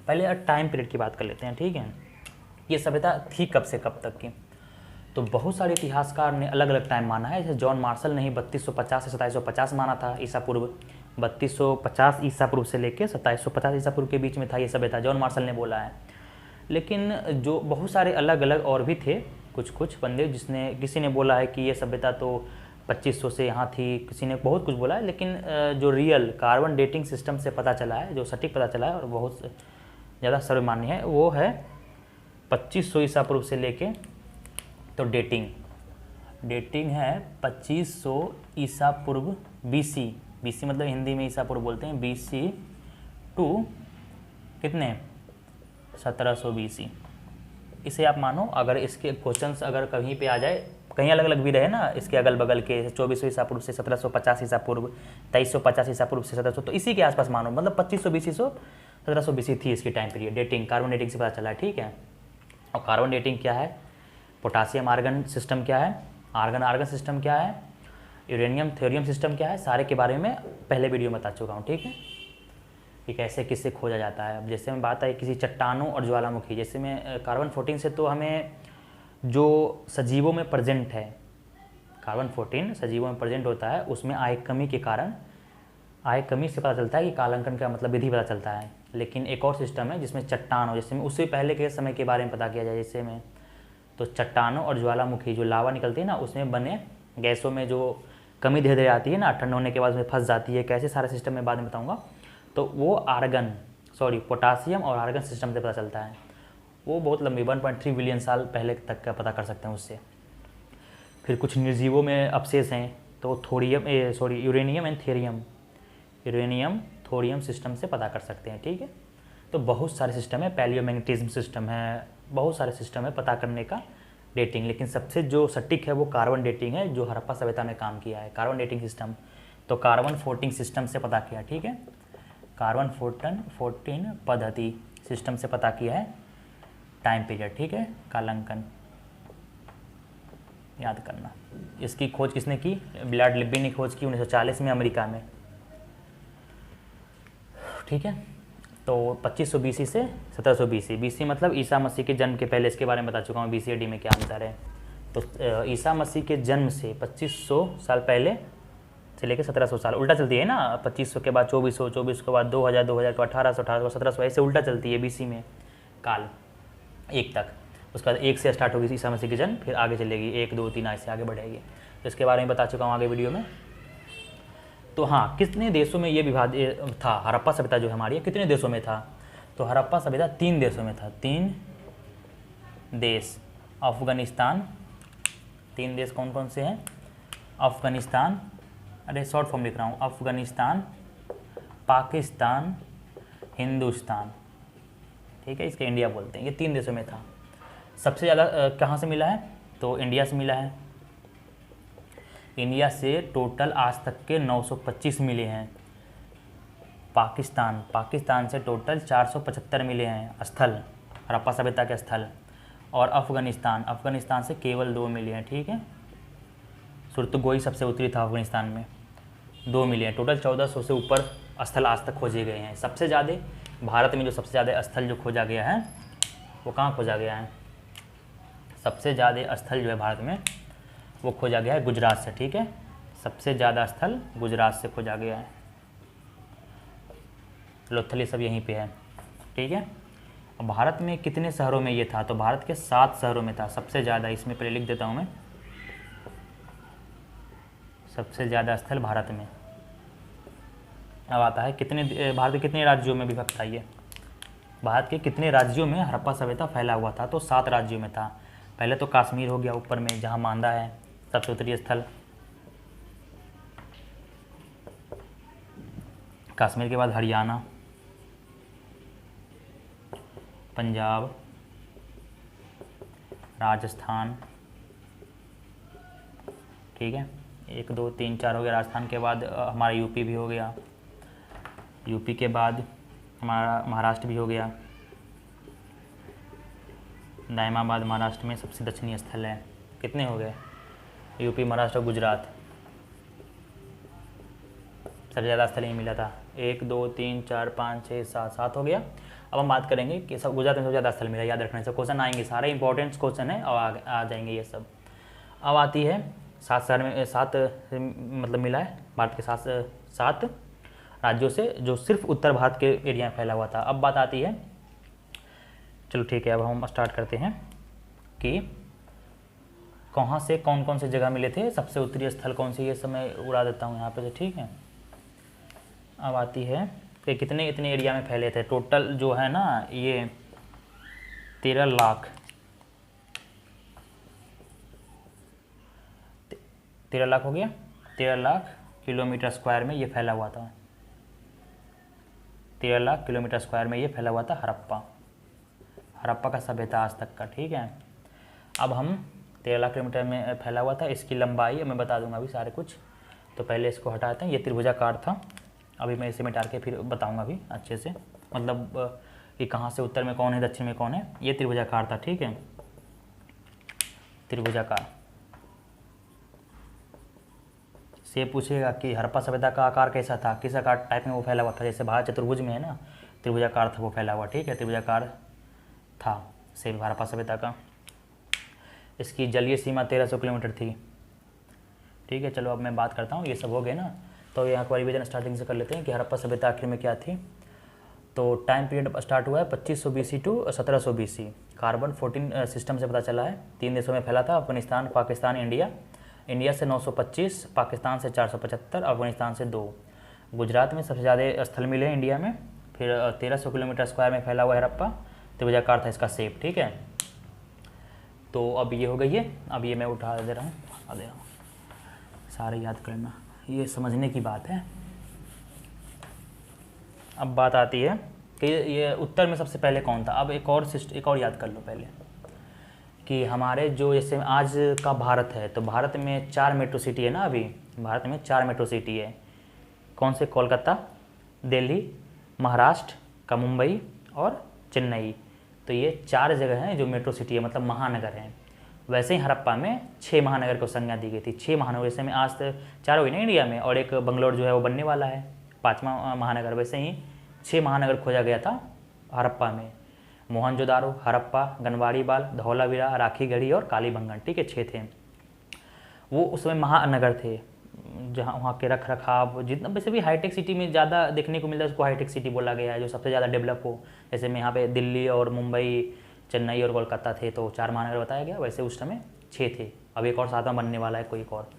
पहले टाइम पीरियड की बात कर लेते हैं, ठीक है। ये सभ्यता थी कब से कब तक की? तो बहुत सारे इतिहासकार ने अलग अलग टाइम माना है। जैसे जॉन मार्शल ने ही 3250 से 2750 माना था ईसा पूर्व, 3250 ईसा पूर्व से लेकर 2750 ईसा पूर्व के बीच में था ये सभ्यता, जॉन मार्शल ने बोला है। लेकिन जो बहुत सारे अलग अलग और भी थे कुछ बंदे, किसी ने बोला है कि ये सभ्यता तो 2500 से यहाँ थी, किसी ने बहुत कुछ बोला है। लेकिन जो रियल कार्बन डेटिंग सिस्टम से पता चला है, जो सटीक पता चला है और बहुत ज़्यादा सर्वमान्य है, वो है 2500 ईसा पूर्व से लेके। तो डेटिंग है 2500 ईसा पूर्व BC मतलब हिंदी में ईसा पूर्व बोलते हैं, BC टू कितने 1700 BC। इसे आप मानो। अगर इसके क्वेश्चंस अगर कहीं पे आ जाए, कहीं अलग अलग भी रहे ना इसके अगल बगल के, 2400 ईसा पूर्व से 1750 ईसा पूर्व, 2350 ईसा पूर्व से 1700, तो इसी के आसपास मानो, मतलब 2500 BC से 1700 BC थी इसकी time period. Dating carbon dating से पता चला है, ठीक है। और कार्बन डेटिंग क्या है, पोटासियम आर्गन सिस्टम क्या है, आर्गन सिस्टम क्या है, यूरेनियम थ्योरियम सिस्टम क्या है, सारे के बारे में पहले वीडियो में बता चुका हूँ, ठीक है। कि कैसे किससे खोजा जाता है। अब जैसे में बात आई किसी चट्टानों और ज्वालामुखी, जैसे में कार्बन 14 से तो हमें जो सजीवों में प्रेजेंट है, कार्बन 14 सजीवों में प्रेजेंट होता है, उसमें आय कमी के कारण, आय कमी से पता चलता है कि कालांकन का मतलब विधि पता चलता है। लेकिन एक और सिस्टम है जिसमें चट्टान हो, जैसे में उससे पहले के समय के बारे में पता किया जाए, जैसे में तो चट्टानों और ज्वालामुखी जो लावा निकलती है ना, उसमें बने गैसों में जो कमी धीरे धीरे आती है ना, ठंड होने के बाद उसमें फंस जाती है, कैसे सारे सिस्टम में बाद में बताऊँगा। तो वो पोटासियम और आर्गन सिस्टम से पता चलता है। वो बहुत लंबी 1.3 बिलियन साल पहले तक का पता कर सकते हैं उससे। फिर कुछ निर्जीवों में अवशेष हैं, तो uranium and thorium, uranium thorium system से पता कर सकते हैं। ठीक है, तो बहुत सारे सिस्टम है, पैलियोमैग्नेटिज्म सिस्टम है, बहुत सारे सिस्टम है पता करने का डेटिंग। लेकिन सबसे जो सटीक है वो कार्बन डेटिंग है, जो हड़प्पा सभ्यता में काम किया है, कार्बन डेटिंग सिस्टम। तो कार्बन 14 सिस्टम से पता किया। ठीक है, कार्बन 14 पद्धति सिस्टम से पता किया है टाइम पीरियड। ठीक है, कालांकन याद करना। इसकी खोज किसने की? बिलार्ड लिब्बी ने खोज की 1940 में अमेरिका में। ठीक है, तो 2500 BC से 1700 BC, BC मतलब ईसा मसीह के जन्म के पहले, इसके बारे में बता चुका हूँ BC AD में क्या अंतर है। तो ईसा मसीह के जन्म से 2500 साल पहले से लेकर 1700 साल, उल्टा चलती है ना, 2500 के बाद 2400, 2400 के बाद 2000, 2000 के बाद 1800, 1800 1700, ऐसे उल्टा चलती है BC में काल 1 तक। उसके बाद 1 से स्टार्ट होगी ईसा मसीह की जन्म, फिर आगे चलेगी 1 2 3 ऐसे आगे बढ़ेगी। तो इसके बारे में बता चुका हूँ आगे वीडियो में। तो हाँ, कितने देशों में ये विभाग था, हड़प्पा सभ्यता जो हमारी कितने देशों में था? तो हड़प्पा सभ्यता 3 देशों में था, 3 देश। अफगानिस्तान, 3 देश कौन कौन से हैं? अफगानिस्तान, अरे शॉर्ट फॉर्म लिख रहा हूँ, अफगानिस्तान, पाकिस्तान, हिंदुस्तान। ठीक है, इसके इंडिया बोलते हैं। ये 3 देशों में था। सबसे ज़्यादा कहाँ से मिला है? तो इंडिया से मिला है। इंडिया से टोटल आज तक के 925 मिले हैं। पाकिस्तान से टोटल 475 मिले हैं स्थल, हड़प्पा सभ्यता के स्थल। और अफगानिस्तान से केवल 2 मिले हैं। ठीक है, सुरतगोई सबसे उत्तरी था अफगानिस्तान में, 2 मिले हैं। टोटल 1400 से ऊपर स्थल आज तक खोजे गए हैं। सबसे ज़्यादा भारत में जो सबसे ज़्यादा स्थल जो खोजा गया है वो कहाँ खोजा गया है? सबसे ज़्यादा स्थल जो है भारत में वो खोजा गया है गुजरात से। ठीक है, सबसे ज़्यादा स्थल गुजरात से खोजा गया है। लोथल सब यहीं पे है। ठीक है, अब भारत में कितने शहरों में ये था? तो भारत के 7 शहरों में था सबसे ज़्यादा। इसमें पहले लिख देता हूँ मैं, सबसे ज़्यादा स्थल भारत में। अब आता है कितने, भारत के कितने राज्यों में विभक्त था ये? भारत के कितने राज्यों में हड़प्पा सभ्यता फैला हुआ था? तो 7 राज्यों में था। पहले तो कश्मीर हो गया ऊपर में, जहाँ मांदा है सबसे उत्तरीय स्थल। कश्मीर के बाद हरियाणा, पंजाब, राजस्थान। ठीक है, 1 2 3 4 हो गया। राजस्थान के बाद हमारा यूपी भी हो गया। यूपी के बाद हमारा महाराष्ट्र भी हो गया। दायमाबाद महाराष्ट्र में सबसे दक्षिणी स्थल है। कितने हो गए? यूपी, महाराष्ट्र, गुजरात, सबसे ज़्यादा स्थल यहीं मिला था। 1 2 3 4 5 6 7 हो गया। अब हम बात करेंगे कि सब गुजरात में सबसे ज़्यादा स्थल मिला। याद रखने से क्वेश्चन आएंगे, सारे इंपॉर्टेंट क्वेश्चन है और आ जाएंगे ये सब। अब आती है 7 शहर में, 7 मतलब मिला है भारत के 7 राज्यों से, जो सिर्फ उत्तर भारत के एरिया में फैला हुआ था। अब बात आती है, चलो ठीक है, अब हम स्टार्ट करते हैं कि कहाँ से कौन कौन से जगह मिले थे, सबसे उत्तरी स्थल कौन से, ये सब मैं उड़ा देता हूँ यहाँ पे से। ठीक है, अब आती है कि कितने इतने एरिया में फैले थे। टोटल जो है ना ये 13 लाख 13 लाख हो गया। 13 लाख किलोमीटर स्क्वायर में ये फैला हुआ था। 13 लाख किलोमीटर स्क्वायर में ये फैला हुआ था हड़प्पा का सभ्यता आज तक का। ठीक है, अब हम 13 लाख किलोमीटर में फैला हुआ था। इसकी लंबाई मैं बता दूंगा अभी सारे कुछ। तो पहले इसको हटाते हैं, ये त्रिभुजाकार था। अभी मैं इसे मिटा के फिर बताऊंगा अभी अच्छे से, मतलब कि कहाँ से उत्तर में कौन है, दक्षिण में कौन है। ये त्रिभुजाकार था। ठीक है, से ये पूछेगा कि हड़प्पा सभ्यता का आकार कैसा था, किस आकार टाइप में वो फैला हुआ था, जैसे भारत चतुर्भुज में है ना, त्रिभुजाकार था वो फैला हुआ, ठीक है, त्रिभुजाकार था सेम हड़प्पा सभ्यता का। इसकी जलीय सीमा 1300 किलोमीटर थी, ठीक है। चलो अब मैं बात करता हूँ, ये सब हो गए ना, तो यहाँ का रिवीजन स्टार्टिंग से कर लेते हैं कि हड़प्पा सभ्यता आखिर में क्या थी। तो टाइम पीरियड स्टार्ट हुआ है 2500 BC to 1700 BC। Carbon 14 system से पता चला है, 3 देशों में फैला था, अफगानिस्तान, पाकिस्तान, इंडिया। इंडिया से 925, पाकिस्तान से 475, अफगानिस्तान से 2। गुजरात में सबसे ज़्यादा स्थल मिले इंडिया में। फिर 1300 किलोमीटर स्क्वायर में फैला हुआ है हड़प्पा, त्रिभुजाकार था इसका शेप, ठीक है। तो अब ये हो गई है, अब ये मैं उठा दे रहा हूँ, सारे याद करना, ये समझने की बात है। अब बात आती है कि ये उत्तर में सबसे पहले कौन था। अब एक और याद कर लो पहले कि हमारे जो जैसे आज का भारत है, तो भारत में 4 मेट्रो सिटी है ना, अभी भारत में 4 मेट्रो सिटी है। कौन से? कोलकाता, दिल्ली, महाराष्ट्र का मुंबई और चेन्नई। तो ये 4 जगह हैं जो मेट्रो सिटी है, मतलब महानगर हैं। वैसे ही हड़प्पा में 6 महानगर को संज्ञा दी गई थी। 6 महानगर, जैसे में आज 4 हुई ना इंडिया में, और एक बंगलोर जो है वो बनने वाला है 5वां महानगर। वैसे ही 6 महानगर खोजा गया था हड़प्पा में। मोहनजोदारो, हड़प्पा, गनवाड़ीबाल, धौलावीरा, राखीगढ़ी और कालीबंगन, ठीक है, 6 थे। वो उसमें महानगर थे, जहाँ वहाँ के रख रखाव जितना, वैसे भी हाईटेक सिटी में ज़्यादा देखने को मिलता है, उसको हाईटेक सिटी बोला गया है, जो सबसे ज़्यादा डेवलप हो। जैसे में यहाँ पे दिल्ली और मुंबई, चेन्नई और कोलकाता थे, तो 4 महानगर बताया गया। वैसे उस समय 6 थे। अब एक और 7वां बनने वाला है, कोई एक और,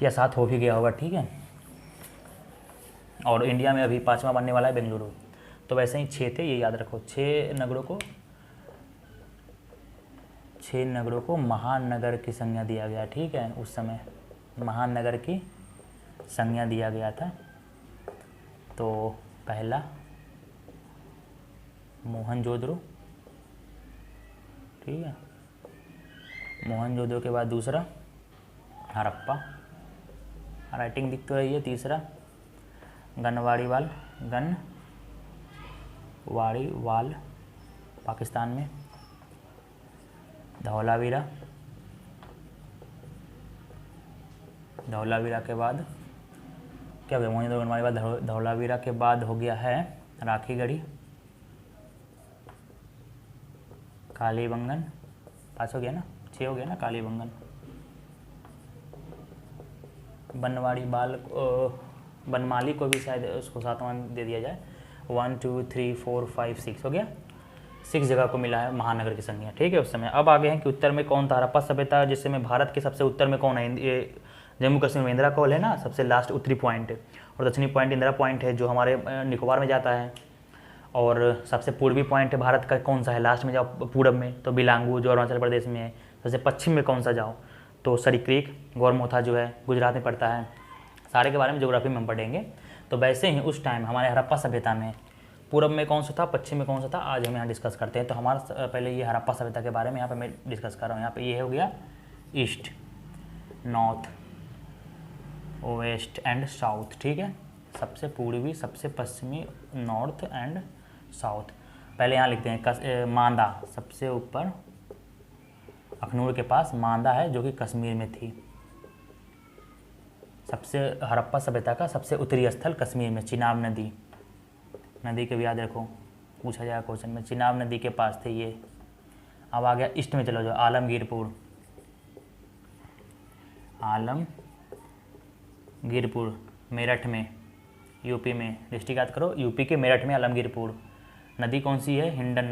या 7 हो भी गया होगा, ठीक है। और इंडिया में अभी 5वां बनने वाला है, बेंगलुरु। तो वैसे ही 6 थे, ये याद रखो। 6 नगरों को महानगर की संज्ञा दिया गया, ठीक है। उस समय महानगर की संज्ञा दिया गया था। तो पहला मोहनजोदड़ो, ठीक है, मोहनजोदड़ो के बाद दूसरा हड़प्पा, राइटिंग दिख तो रही है। तीसरा गनवाड़ीवाल पाकिस्तान में। धौलावीरा के बाद क्या हो गया? मोहनजोदड़ो, गनवाड़ीवाल, धौलावीरा के बाद हो गया है राखीगढ़ी, कालीबंगन, 5 हो गया ना, 6 हो गया ना, कालीबंगन, बनमाली को भी शायद उसको 7वां दे दिया जाए। 1 2 3 4 5 6 हो गया, 6 जगह को मिला है महानगर की संज्ञा, ठीक है, उस समय। अब आगे हैं कि उत्तर में कौन था हड़प्पा सभ्यता, जिससे में भारत के सबसे उत्तर में कौन है? ये जम्मू कश्मीर में इंदिरा कॉल है ना, सबसे लास्ट उत्तरी पॉइंट, और दक्षिणी पॉइंट इंदिरा पॉइंट है जो हमारे निकोबार में जाता है। और सबसे पूर्वी पॉइंट है भारत का कौन सा है? लास्ट में जाओ पूरब में तो बिलांगू जो अरुणाचल प्रदेश में है। सबसे पश्चिम में कौन सा जाओ तो सरिक्रीक, गौरमोथा जो है गुजरात में पड़ता है। सारे के बारे में ज्योग्राफी में हम पढ़ेंगे। तो वैसे ही उस टाइम हमारे हड़प्पा सभ्यता में पूरब में कौन सा था, पश्चिम में कौन सा था, आज हम यहाँ डिस्कस करते हैं। तो हमारा पहले ये हड़प्पा सभ्यता के बारे में यहाँ पे मैं डिस्कस कर रहा हूँ। यहाँ पे ये हो गया east, north, west and south, ठीक है, सबसे पूर्वी, सबसे पश्चिमी, नॉर्थ एंड साउथ। पहले यहाँ लिखते हैं मांदा, सबसे ऊपर अखनूर के पास मांदा है जो कि कश्मीर में थी। सबसे हड़प्पा सभ्यता का सबसे उत्तरी स्थल कश्मीर में, चिनाब नदी के भी याद रखो, पूछा जाएगा क्वेश्चन में। चिनाब नदी के पास थे ये। अब आ गया ईस्ट में, चलो जो आलमगीरपुर मेरठ में, यूपी में, डिस्ट्रिक्ट याद करो, यूपी के मेरठ में आलमगीरपुर। नदी कौन सी है? हिंडन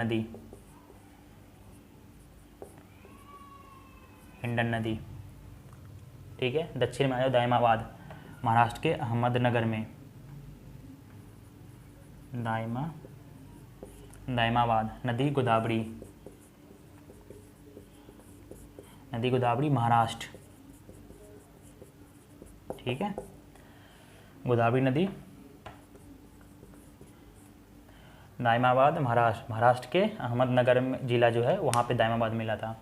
नदी, ठीक है। दक्षिण में आ जाओ दाइमाबाद, महाराष्ट्र के अहमदनगर में, दाइमाबाद। नदी गोदावरी महाराष्ट्र, ठीक है, गोदावरी नदी, दाइमाबाद महाराष्ट्र के अहमदनगर में जिला जो है वहाँ पे दाइमाबाद मिला था।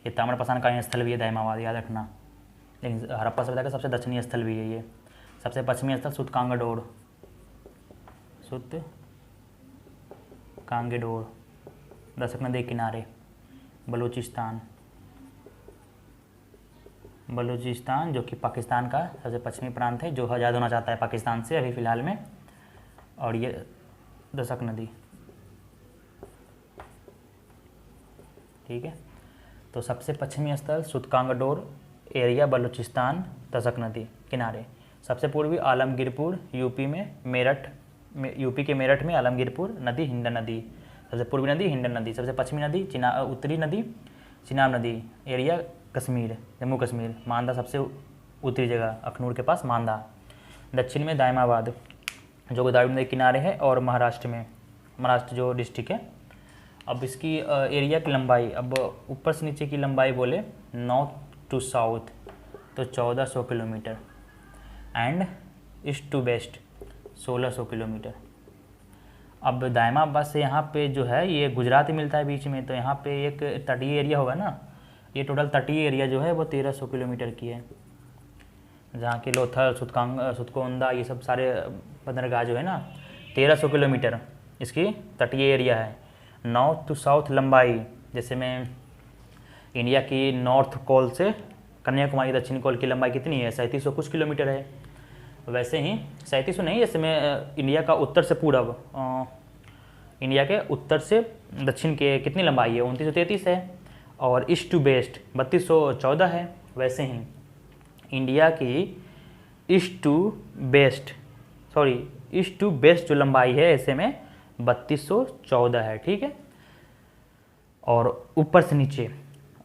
ये ताम्रप्रशान का स्थल भी है दाइमाबाद, याद रखना। लेकिन हड़प्पा सभ्यता का सबसे दक्षिणी स्थल भी है ये। सबसे पश्चिमी स्थल सुतकांगेडोर, दशक नदी किनारे, बलूचिस्तान, बलूचिस्तान जो कि पाकिस्तान का सबसे पश्चिमी प्रांत है, जो आज़ाद होना चाहता है पाकिस्तान से अभी फ़िलहाल में। और ये दशक नदी, ठीक है। तो सबसे पश्चिमी स्थल सुतकांगडोर एरिया, बलूचिस्तान, दशक नदी किनारे। सबसे पूर्वी आलमगीरपुर, यूपी में मेरठ में, यूपी के मेरठ में आलमगीरपुर नदी, हिंडन नदी सबसे पूर्वी नदी, हिंडन नदी सबसे पश्चिमी नदी, उत्तरी नदी चिनाब नदी, एरिया कश्मीर, जम्मू कश्मीर। मांदा सबसे उत्तरी जगह, अखनूर के पास मांदा। दक्षिण में दायमाबाद जो गोदावरी नदी किनारे है, और महाराष्ट्र में, महाराष्ट्र जो डिस्ट्रिक्ट है। अब इसकी एरिया की लंबाई, अब ऊपर से नीचे की लंबाई बोले नॉर्थ टू साउथ तो 1400 kilometre, and east to west 1600 kilometre. अब दायमाबाद से यहाँ पे जो है ये गुजरात ही मिलता है बीच में, तो यहाँ पे एक तटीय एरिया होगा ना, ये टोटल तटीय एरिया जो है वो 1300 किलोमीटर की है, जहाँ की लोथल, सुतकोंदा ये सब सारे बंदरगाह जो है ना, 1300 किलोमीटर इसकी तटीय एरिया है। नॉर्थ टू साउथ लंबाई, जैसे में इंडिया की नॉर्थ कोल से कन्याकुमारी दक्षिण कोल की लंबाई कितनी है, 3700 कुछ किलोमीटर है। वैसे ही 3700 नहीं, जैसे में इंडिया का उत्तर से पूरब, इंडिया के उत्तर से दक्षिण के कितनी लंबाई है, 2933 है, और ईस्ट टू वेस्ट 3214 है। वैसे ही इंडिया की ईस्ट टू वेस्ट जो लंबाई है ऐसे में 3214 है, ठीक है। और ऊपर से नीचे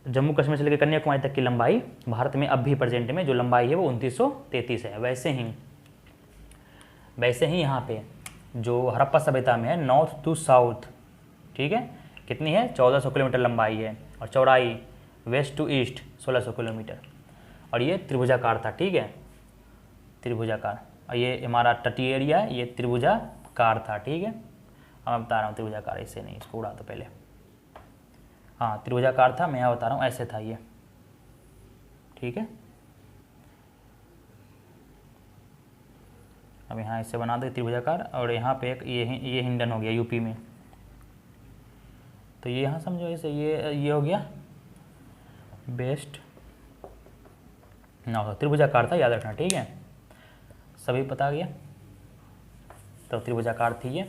जम्मू कश्मीर से लेकर कन्याकुमारी तक की लंबाई भारत में अब भी प्रेजेंट में जो लंबाई है वो 2933 है। वैसे ही यहाँ पे जो हड़प्पा सभ्यता में है नॉर्थ टू साउथ, ठीक है, कितनी है 1400 किलोमीटर लंबाई है, और चौड़ाई वेस्ट टू ईस्ट 1600 किलोमीटर, और ये त्रिभुजाकार था, ठीक है, त्रिभुजाकार। और ये हमारा तटीय एरिया, ये त्रिभुजाकार था, ठीक है। अब मैं बता रहा हूँ त्रिभुजाकार, इससे नहीं, इसको उड़ा दो पहले। हाँ त्रिभुजाकार था, मैं यहाँ बता रहा हूँ ऐसे था ये, ठीक है। अब यहाँ इससे बना दो त्रिभुजाकार, और यहाँ पे एक ये हिंडन हो गया यूपी में, तो ये यहाँ समझो ऐसे ये हो गया बेस्ट ना, त्रिभुजाकार था, याद रखना, ठीक है, सभी पता गया। तो त्रिभुजाकार थी ये।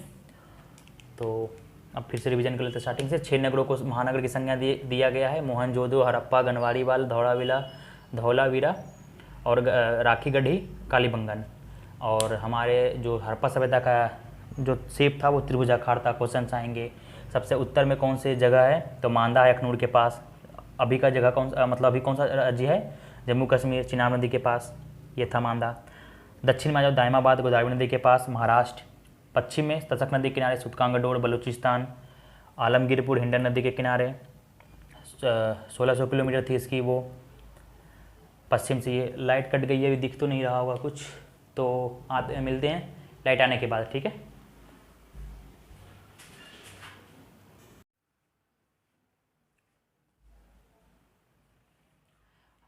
तो अब फिर से रिवीजन कर लेते हैं स्टार्टिंग से। 6 नगरों को महानगर की संज्ञा दिया गया है, मोहनजोदड़ो, हड़प्पा, गनवारीवाल, धौलावीरा और राखीगढ़ी, कालीबंगन। और हमारे जो हड़प्पा सभ्यता का जो शेप था वो त्रिभुजाकार था। क्वेश्चन आएंगे सबसे उत्तर में कौन सी जगह है, तो मांदा है अखनूर के पास। अभी का जगह मतलब अभी कौन सा राज्य है, जम्मू कश्मीर, चिनाब नदी के पास, ये था मांदा। दक्षिण में जो दायमाबाद गोदावरी नदी के पास, महाराष्ट्र। पश्चिम में दशक नदी किनारे सुतकांगडोर, बलूचिस्तान। आलमगीरपुर हिंडन नदी के किनारे 1600 किलोमीटर थी इसकी वो। पश्चिम से ये लाइट कट गई है, अभी दिख तो नहीं रहा होगा कुछ, तो आते मिलते हैं लाइट आने के बाद, ठीक है।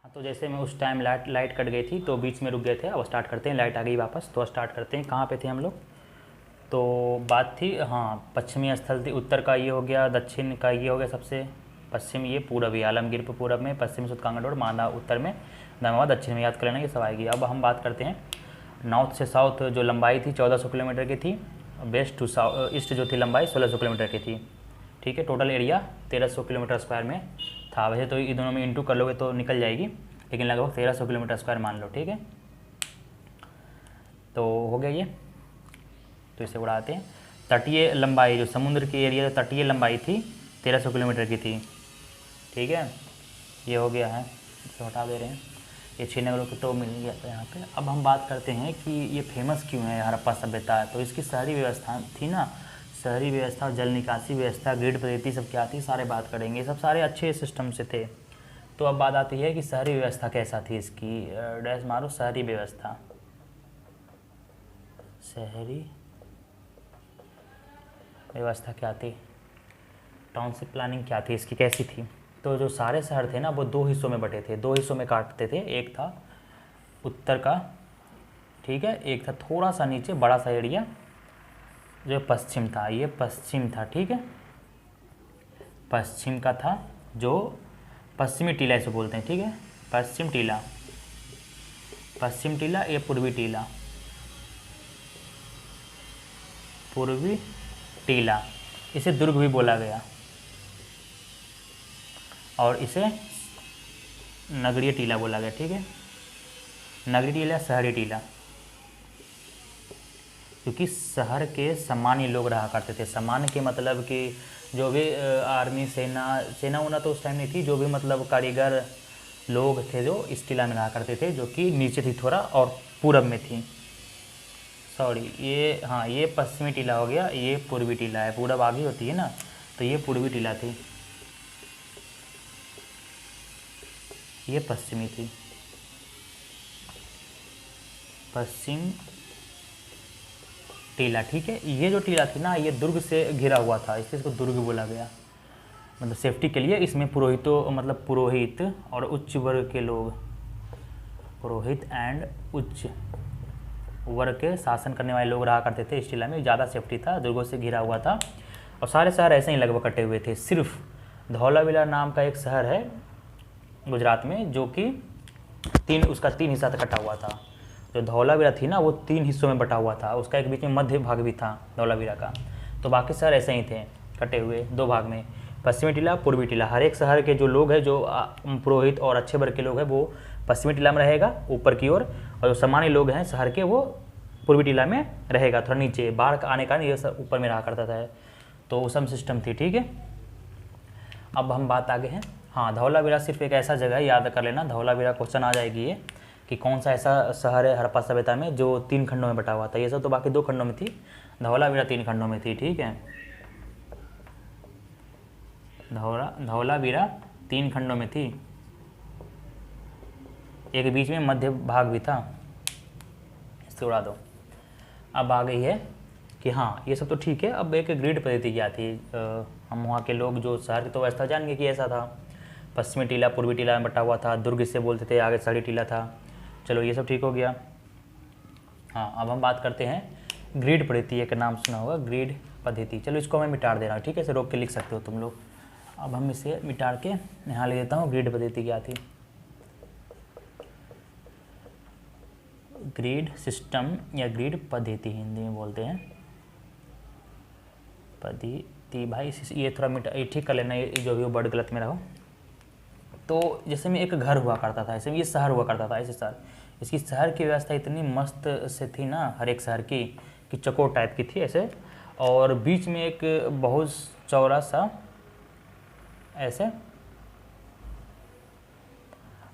हाँ तो जैसे मैं उस टाइम लाइट कट गई थी तो बीच में रुक गए थे, अब स्टार्ट करते हैं। लाइट आ गई वापस, तो स्टार्ट करते हैं। कहाँ पे थे हम लोग, तो बात थी, हाँ पश्चिमी स्थल थी, उत्तर का ये हो गया, दक्षिण का ये हो गया सबसे पश्चिम, ये पूरब ही आलमगीर पर पूरब में, पश्चिम सुतकांगडोर, मांदा उत्तर में, दायमाबाद दक्षिण में, याद कर लेना ये सब आएगी। अब हम बात करते हैं नॉर्थ से साउथ जो लंबाई थी 1400 किलोमीटर की थी, वेस्ट टू ईस्ट जो थी लंबाई 1600 किलोमीटर की थी, ठीक है। टोटल एरिया 1300 किलोमीटर स्क्वायर में था। वैसे तो इन दोनों में इंटू कर लोगे तो निकल जाएगी, लेकिन लगभग 1300 किलोमीटर स्क्वायर मान लो, ठीक है। तो हो गया ये, तो इसे उड़ाते हैं। तटीय लंबाई जो समुद्र की एरिया जो तटीय लंबाई थी 1300 किलोमीटर की थी, ठीक है, ये हो गया है, इसे हटा दे रहे हैं। ये 6 नगरों को तो मिल गया था यहाँ पे। अब हम बात करते हैं कि ये फेमस क्यों है हड़प्पा सभ्यता, तो इसकी शहरी व्यवस्था थी ना, शहरी व्यवस्था, जल निकासी व्यवस्था, ग्रिड पद्धति सब क्या थी, सारे बात करेंगे। ये सब सारे अच्छे सिस्टम से थे। तो अब बात आती है कि शहरी व्यवस्था कैसा थी इसकी, डैश मारो, शहरी व्यवस्था, शहरी व्यवस्था क्या थी, टाउनशिप प्लानिंग क्या थी इसकी, कैसी थी। तो जो सारे शहर थे ना वो 2 हिस्सों में बटे थे, 2 हिस्सों में काटते थे। एक था उत्तर का, ठीक है, एक था थोड़ा सा नीचे बड़ा सा एरिया जो पश्चिम था, ये पश्चिम था, ठीक है, पश्चिम का था, जो पश्चिमी टीला इसे बोलते हैं, ठीक है, पश्चिम टीला। पश्चिम टीला, ये पूर्वी टीला, पूर्वी टीला, इसे दुर्ग भी बोला गया और इसे नगरीय टीला बोला गया। ठीक है, नगरीय टीला, शहरी टीला, क्योंकि शहर के सामान्य लोग रहा करते थे। सामान्य के मतलब कि जो भी आर्मी, सेना उना तो उस टाइम नहीं थी, जो भी मतलब कारीगर लोग थे जो इस टीला में रहा करते थे, जो कि नीचे थी थोड़ा और पूरब में थी। सॉरी, ये हाँ, ये पश्चिमी टीला हो गया, ये पूर्वी टीला है। पूरब आगे होती है ना, तो ये पूर्वी टीला थी, ये पश्चिमी थी, पश्चिम टीला। ठीक है, ये जो टीला थी ना, ये दुर्ग से घिरा हुआ था, इसलिए इसको दुर्ग बोला गया। मतलब सेफ्टी के लिए इसमें मतलब पुरोहित और उच्च वर्ग के लोग, पुरोहित एंड उच्च वर्ग के शासन करने वाले लोग रहा करते थे। इस टीला में ज़्यादा सेफ्टी था, दुर्गों से घिरा हुआ था और सारे शहर ऐसे ही लगभग कटे हुए थे। सिर्फ धौलावीरा नाम का एक शहर है गुजरात में, जो कि उसका 3 हिस्सा तक कटा हुआ था। जो धौलावीरा थी ना, वो 3 हिस्सों में बटा हुआ था, उसका एक बीच में मध्य भाग भी था धौलावीरा का। तो बाकी शहर ऐसे ही थे कटे हुए 2 भाग में, पश्चिमी टीला, पूर्वी टीला। हर एक शहर के जो लोग हैं, जो पुरोहित और अच्छे वर्ग के लोग हैं, वो पश्चिमी टीला में रहेगा ऊपर की ओर, और जो सामान्य लोग हैं शहर के, वो पूर्वी टीला में रहेगा थोड़ा नीचे। बाढ़ का आने का ये सब ऊपर में रहा करता था, तो वो सब सिस्टम थी। ठीक है, अब हम बात आगे हैं। हाँ, धौलावीरा सिर्फ एक ऐसा जगह है, याद कर लेना, धौलावीरा क्वेश्चन आ जाएगी ये, कि कौन सा ऐसा शहर है हड़प्पा सभ्यता में जो 3 खंडों में बटा हुआ था। ये सब तो बाकी 2 खंडों में थी, धौलावीरा 3 खंडों में थी। ठीक है, धौलावीरा 3 खंडों में थी, एक बीच में मध्य भाग भी था, इससे उड़ा दो। अब आ गई है कि हाँ, ये सब तो ठीक है। अब एक ग्रिड पद्धति क्या थी, हम वहाँ के लोग जो शहर के तो व्यवस्था जान गए कि ऐसा था, पश्चिमी टीला पूर्वी टीला में बटा हुआ था, दुर्ग इससे बोलते थे, आगे शहरी टीला था। चलो ये सब ठीक हो गया। हाँ, अब हम बात करते हैं ग्रिड पद्धति, एक नाम सुना होगा ग्रिड पद्धति। चलो इसको मैं मिटा दे रहा हूँ, ठीक है, इसे रोक के लिख सकते हो तुम लोग। अब हम इसे मिटा के यहाँ ले देता हूँ, ग्रिड पद्धति क्या थी। ग्रिड सिस्टम या ग्रिड पद्धति हिंदी में बोलते हैं, पद्धति। भाई ये थोड़ा ये ठीक कर लेना, ये जो भी वो वर्ड गलत मेरा हो। तो जैसे में एक घर हुआ करता था, ऐसे में ये शहर हुआ करता था, ऐसे शहर, इसकी शहर की व्यवस्था इतनी मस्त से थी ना, हर एक शहर की, कि चकोर टाइप की थी ऐसे, और बीच में एक बहुत चौड़ा सा ऐसे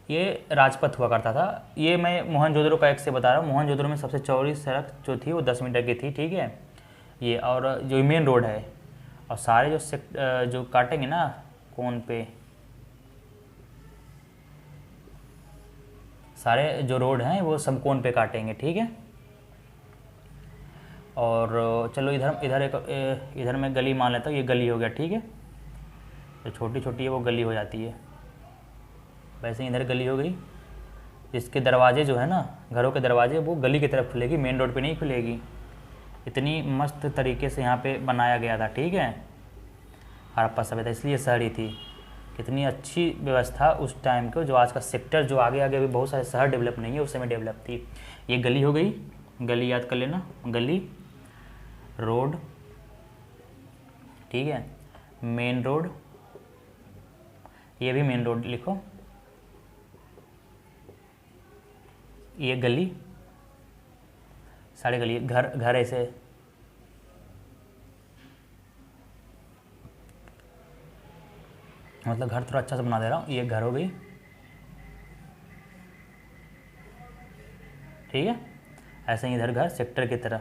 ये राजपथ हुआ करता था। ये मैं मोहनजोदड़ो का एक से बता रहा हूँ। मोहनजोदड़ो में सबसे चौड़ी सड़क जो थी वो 10 मीटर की थी, ठीक है ये, और जो मेन रोड है, और सारे जो काटेंगे ना कोन पे, सारे जो रोड हैं वो समकोण पे काटेंगे, ठीक है। और चलो इधर मैं गली मान लेता हूँ, ये गली हो गया, ठीक है। जो छोटी छोटी है वो गली हो जाती है, वैसे इधर गली हो गई। जिसके दरवाजे जो है ना, घरों के दरवाजे, वो गली की तरफ खुलेगी, मेन रोड पे नहीं खुलेगी। इतनी मस्त तरीके से यहाँ पे बनाया गया था, ठीक है, हड़प्पा सभ्यता, इसलिए शहरी थी। कितनी अच्छी व्यवस्था उस टाइम को, जो आज का सेक्टर, जो आगे आगे भी बहुत सारे शहर डेवलप नहीं है, उस समय डेवलप थी। ये गली हो गई, गली याद कर लेना, गली, रोड, ठीक है, मेन रोड, ये भी मेन रोड लिखो, ये गली, सारे गली, घर ऐसे, मतलब घर थोड़ा अच्छा से बना दे रहा हूँ। ये घर हो गई, ठीक है। ऐसे ही इधर घर सेक्टर की तरह,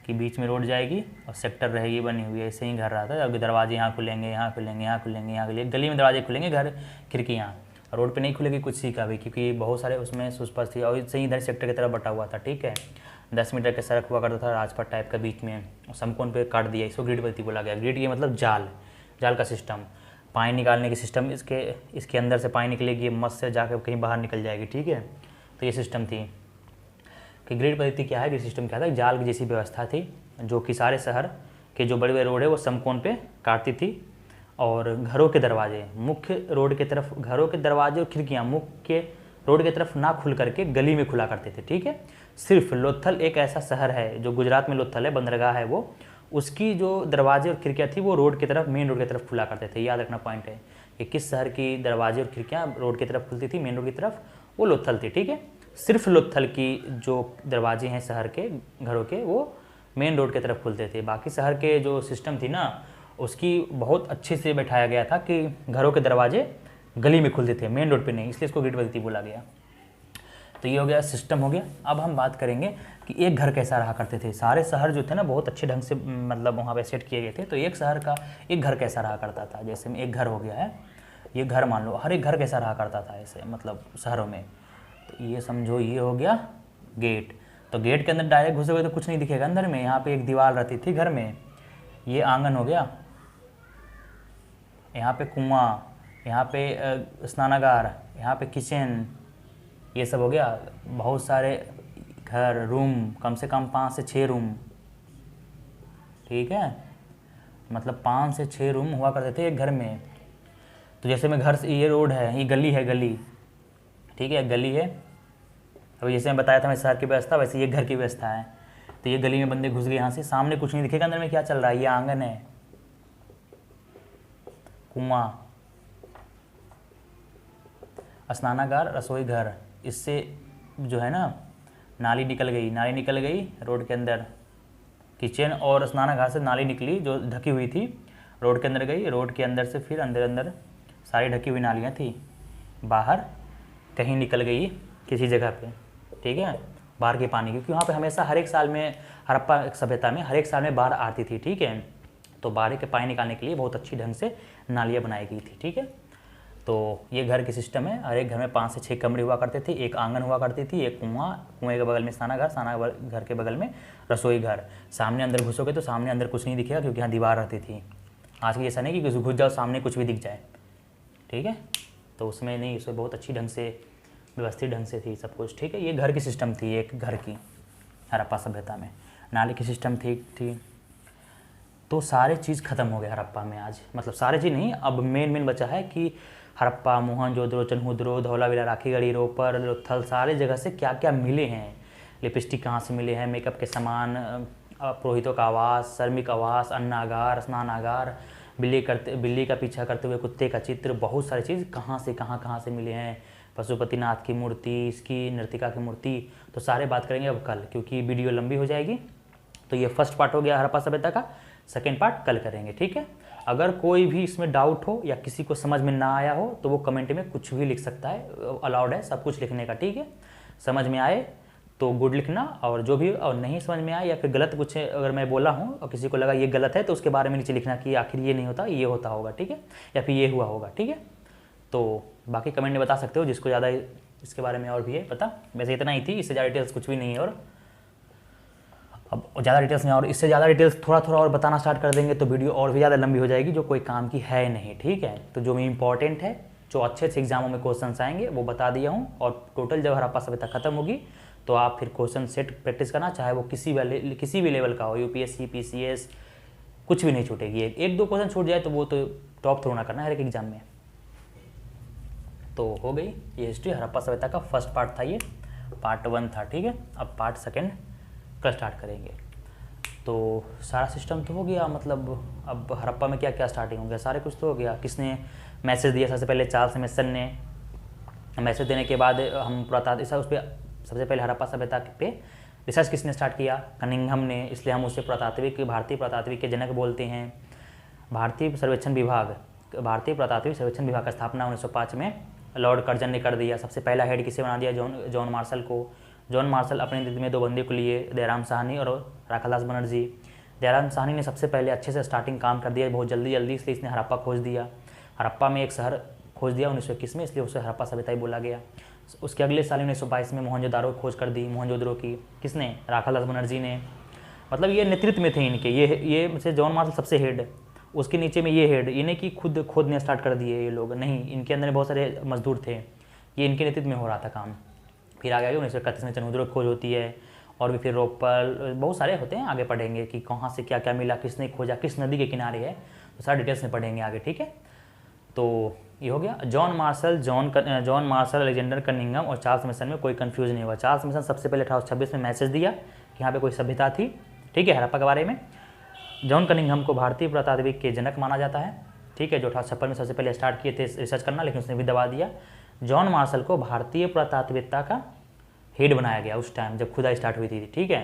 कि बीच में रोड जाएगी और सेक्टर रहेगी बनी हुई, ऐसे ही घर रहा था। अब दरवाजे यहाँ खुलेंगे, यहाँ खुलेंगे, यहाँ खुलेंगे, यहाँ खुलेंगे, गली में दरवाजे खुलेंगे, घर खिड़कियाँ, रोड पे नहीं खुलेगी कुछ सी का भी, क्योंकि बहुत सारे उसमें सुस्पष्ट थी। और इससे ही इधर सेक्टर की तरफ बटा हुआ था, ठीक है। 10 मीटर के सड़क हुआ करता था राजपथ टाइप का बीच में, समकोण पे काट दिया, इसको ग्रिड पद्धति बोला गया। ग्रिड ये मतलब जाल का सिस्टम, पानी निकालने की सिस्टम, इसके अंदर से पानी निकलेगी, मस्त से जाकर कहीं बाहर निकल जाएगी, ठीक है। तो ये सिस्टम थी कि ग्रिड पद्धति क्या है, ग्रिड सिस्टम क्या था, जाल की जैसी व्यवस्था थी, जो कि सारे शहर के जो बड़े बड़े रोड है वो समकोण पे काटती थी। और घरों के दरवाजे, मुख्य रोड की तरफ घरों के दरवाजे और खिड़कियाँ, मुख्य रोड की तरफ ना खुल करके गली में खुला करते थे, ठीक है। सिर्फ लोथल एक ऐसा शहर है जो गुजरात में लोथल है, बंदरगाह है वो, उसकी जो दरवाजे और खिड़कियाँ थी वो रोड की तरफ, मेन रोड की तरफ खुला करते थे। याद रखना पॉइंट है कि किस शहर की दरवाजे और खिड़कियाँ रोड की तरफ खुलती थी, मेन रोड की तरफ, वो लोथल थी, ठीक है। सिर्फ लोथल की जो दरवाजे हैं शहर के घरों के, वो मेन रोड की तरफ खुलते थे। बाकी शहर के जो सिस्टम थी ना, उसकी बहुत अच्छे से बैठाया गया था कि घरों के दरवाजे गली में खुलते थे, मेन रोड पे नहीं, इसलिए इसको ग्रिड पद्धति बोला गया। तो ये हो गया, सिस्टम हो गया। अब हम बात करेंगे कि एक घर कैसा रहा करते थे। सारे शहर जो थे ना बहुत अच्छे ढंग से मतलब वहाँ पे सेट किए गए थे, तो एक शहर का एक घर कैसा रहा करता था। जैसे में एक घर हो गया है, ये घर मान लो, हर एक घर कैसा रहा करता था ऐसे मतलब शहरों में। तो ये समझो ये हो गया गेट। तो गेट के अंदर डायरेक्ट घुसोगे तो कुछ नहीं दिखेगा अंदर में, यहाँ पे एक दीवार रहती थी घर में। ये आंगन हो गया, यहाँ पे कुआं, यहाँ पे स्नानागार, यहाँ पे किचन, ये सब हो गया। बहुत सारे घर, रूम, कम से कम 5 से 6 रूम, ठीक है, मतलब 5 से 6 रूम हुआ करते थे एक घर में। तो जैसे मैं घर से, ये रोड है, ये गली है, गली, ठीक है, गली है। अभी जैसे मैं बताया था मैं शहर की व्यवस्था, वैसे ये घर की व्यवस्था है। तो ये गली में बंदे घुस गए यहाँ से, सामने कुछ नहीं दिखेगा अंदर में क्या चल रहा है। ये आंगन है, कुआं, स्नानागार, रसोई घर, इससे जो है ना नाली निकल गई, नाली निकल गई रोड के अंदर। किचन और स्नानागार से नाली निकली जो ढकी हुई थी, रोड के अंदर गई, रोड के अंदर से फिर अंदर अंदर सारी ढकी हुई नालियाँ थी, बाहर कहीं निकल गई किसी जगह पे, ठीक है, बाहर के पानी, क्योंकि वहाँ पे हमेशा हर एक साल में, हड़प्पा सभ्यता में हर एक साल में बाढ़ आती थी, ठीक है। तो बाढ़ के पानी निकालने के लिए बहुत अच्छी ढंग से नालियाँ बनाई गई थी, ठीक है। तो ये घर की सिस्टम है। हर एक घर में 5 से 6 कमरे हुआ करते थे, एक आंगन हुआ करती थी, एक कुआं, कुएं के बगल में स्नानागार, स्नानागार के बगल में रसोई घर। सामने अंदर घुसोगे तो सामने अंदर कुछ नहीं दिखेगा क्योंकि यहाँ दीवार रहती थी। आज की ऐसा नहीं कि घुस जाओ सामने कुछ भी दिख जाए, ठीक है। तो उसमें नहीं, उसमें बहुत अच्छी ढंग से, व्यवस्थित ढंग से थी सब कुछ, ठीक है। ये घर की सिस्टम थी एक घर की हड़प्पा सभ्यता में। नाली की सिस्टम थी। तो सारे चीज़ ख़त्म हो गया हड़प्पा में आज, मतलब सारे चीज़ नहीं, अब मेन बचा है कि हड़प्पा, मोहनजोदड़ो, चनहुदड़ो, धौलावीरा, राखीगढ़ी, रोपर, लोथल, सारे जगह से क्या क्या मिले हैं। लिपस्टिक कहाँ से मिले हैं, मेकअप के सामान, पुरोहितों का आवास, श्रमिक आवास, अन्नागार, स्नानागार, बिल्ली का पीछा करते हुए कुत्ते का चित्र, बहुत सारी चीज़ कहाँ से मिले हैं। पशुपतिनाथ की मूर्ति, इसकी नर्तिका की मूर्ति, तो सारे बात करेंगे अब कल, क्योंकि वीडियो लंबी हो जाएगी। तो ये फर्स्ट पार्ट हो गया हड़प्पा सभ्यता का, सेकेंड पार्ट कल करेंगे, ठीक है। अगर कोई भी इसमें डाउट हो या किसी को समझ में ना आया हो तो वो कमेंट में कुछ भी लिख सकता है, अलाउड है सब कुछ लिखने का, ठीक है। समझ में आए तो गुड लिखना, और जो भी और नहीं समझ में आए या फिर गलत कुछ अगर मैं बोला हूँ और किसी को लगा ये गलत है तो उसके बारे में नीचे लिखना कि आखिर ये नहीं होता, ये होता होगा, ठीक है, या फिर ये हुआ होगा, ठीक है। तो बाकी कमेंट में बता सकते हो जिसको ज़्यादा इसके बारे में और भी है पता। वैसे इतना ही थी, इससे ज़्यादा डिटेल्स कुछ भी नहीं है। और अब ज़्यादा डिटेल्स में और इससे ज़्यादा डिटेल्स थोड़ा और बताना स्टार्ट कर देंगे तो वीडियो और भी ज़्यादा लंबी हो जाएगी, जो कोई काम की है नहीं, ठीक है। तो जो भी इंपॉर्टेंट है, जो अच्छे से एग्जामों में क्वेश्चन आएंगे वो बता दिया हूँ। और टोटल जब हड़प्पा सभ्यता खत्म होगी तो आप फिर क्वेश्चन सेट प्रैक्टिस करना, चाहे वो किसी भी लेवल का हो, यूपीएससी, पीसीएस, कुछ भी नहीं छूटेगी। एक दो क्वेश्चन छूट जाए तो वो तो टॉप थोड़ा ना करना है हर एक एग्जाम में। तो हो गई ये हिस्ट्री हड़प्पा सभ्यता का फर्स्ट पार्ट था, ये पार्ट 1 था, ठीक है। अब पार्ट सेकेंड कल स्टार्ट करेंगे। तो सारा सिस्टम तो हो गया, मतलब अब हड़प्पा में क्या क्या स्टार्टिंग हो गया, सारे कुछ तो हो गया। किसने मैसेज दिया, सबसे पहले चार्ल्स मैसन ने। मैसेज देने के बाद हम पुरातात्विक उस पर सबसे पहले हड़प्पा सभ्यता पे रिसर्च किसने स्टार्ट किया, कनिंघम ने, इसलिए हम उसे भारतीय पुरातात्विक के जनक बोलते हैं। भारतीय पुरातात्विक सर्वेक्षण विभाग का स्थापना 1905 में लॉर्ड कर्जन ने कर दिया। सबसे पहला हेड किसे बना दिया, जॉन मार्शल को। जॉन मार्शल अपने नेतृत्व में 2 बंदे को लिए, दयाराम साहनी और राखालदास बनर्जी। दयाराम साहनी ने सबसे पहले अच्छे से स्टार्टिंग काम कर दिया बहुत जल्दी, इसलिए इसने हड़प्पा खोज दिया। हड़प्पा में एक शहर खोज दिया 1921 में, इसलिए उसे हड़प्पा सभ्यता ही बोला गया। उसके अगले साल 1922 में मोहनजोदारो खोज कर दी, मोहनजोदड़ो की। किसने, राखालदास बनर्जी ने। मतलब ये नेतृत्व में थे इनके, ये से जॉन मार्शल सबसे हेड, उसके नीचे में ये हेड, ये नहीं कि खुद खोदने स्टार्ट कर दिए ये लोग, नहीं, इनके अंदर बहुत सारे मजदूर थे, ये इनके नेतृत्व में हो रहा था काम। फिर आगे 1931 में चनहुदड़ो खोज होती है, और भी फिर रोपल, बहुत सारे होते हैं, आगे पढ़ेंगे कि कहाँ से क्या क्या मिला, किसने खोजा, किस नदी के किनारे है, तो सारे डिटेल्स में पढ़ेंगे आगे, ठीक है। तो ये हो गया। जॉन मार्शल, अलेक्जेंडर कनिंघम और चार्ल्स मिशन में कोई कंफ्यूजन नहीं हुआ। चार्ल्स मिशन सबसे पहले 1826 में मैसेज दिया कि यहाँ पे कोई सभ्यता थी, ठीक है, हड़प्पा के बारे में। जॉन कनिंघम को भारतीय पुरातात्विक के जनक माना जाता है, ठीक है, जो 1856 में सबसे पहले स्टार्ट किए थे रिसर्च करना, लेकिन उसने भी दबा दिया। जॉन मार्शल को भारतीय पुरातात्विकता का हेड बनाया गया उस टाइम जब खुदाई स्टार्ट हुई थी, ठीक है,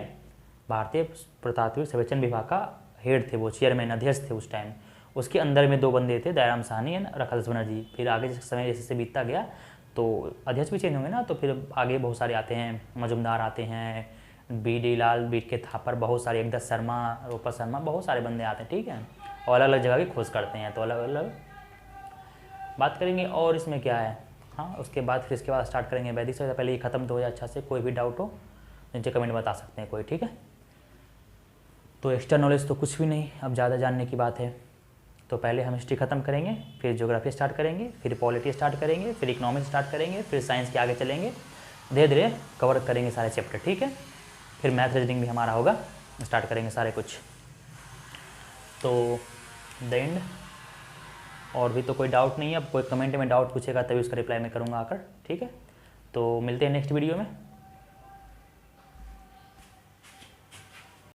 भारतीय पुरातात्विक सर्वेक्षण विभाग का हेड थे वो, चेयरमैन, अध्यक्ष थे उस टाइम। उसके अंदर में 2 बंदे थे, दयाराम साहनी एंड रखल बनर्जी। फिर आगे जैसे समय जैसे बीतता गया तो अध्यक्ष भी चेंज होंगे ना, तो फिर आगे बहुत सारे आते हैं, मजुमदार आते हैं, BD लाल, BK थापर, बहुत सारे, एकदत्त शर्मा, रूपा शर्मा, बहुत सारे बंदे आते हैं, ठीक है, और अलग अलग जगह की खोज करते हैं, तो अलग अलग बात करेंगे। और इसमें क्या है, हाँ, उसके बाद फिर इसके बाद स्टार्ट करेंगे वैदिक सभ्यता। पहले ये खत्म तो हो जाए अच्छा से। कोई भी डाउट हो नीचे कमेंट बता सकते हैं कोई, ठीक है। तो एक्स्ट्रा नॉलेज तो कुछ भी नहीं, अब ज़्यादा जानने की बात है। तो पहले हम हिस्ट्री खत्म करेंगे, फिर ज्योग्राफी स्टार्ट करेंगे, फिर पॉलिटी स्टार्ट करेंगे, फिर इकोनॉमिक्स स्टार्ट करेंगे, फिर साइंस के आगे चलेंगे, धीरे धीरे कवर करेंगे सारे चैप्टर, ठीक है। फिर मैथ रीजनिंग भी हमारा होगा, स्टार्ट करेंगे सारे कुछ। तो द एंड। और भी तो कोई डाउट नहीं है। अब कोई कमेंट में डाउट पूछेगा तभी उसका रिप्लाई मैं करूँगा आकर, ठीक है। तो मिलते हैं नेक्स्ट वीडियो में।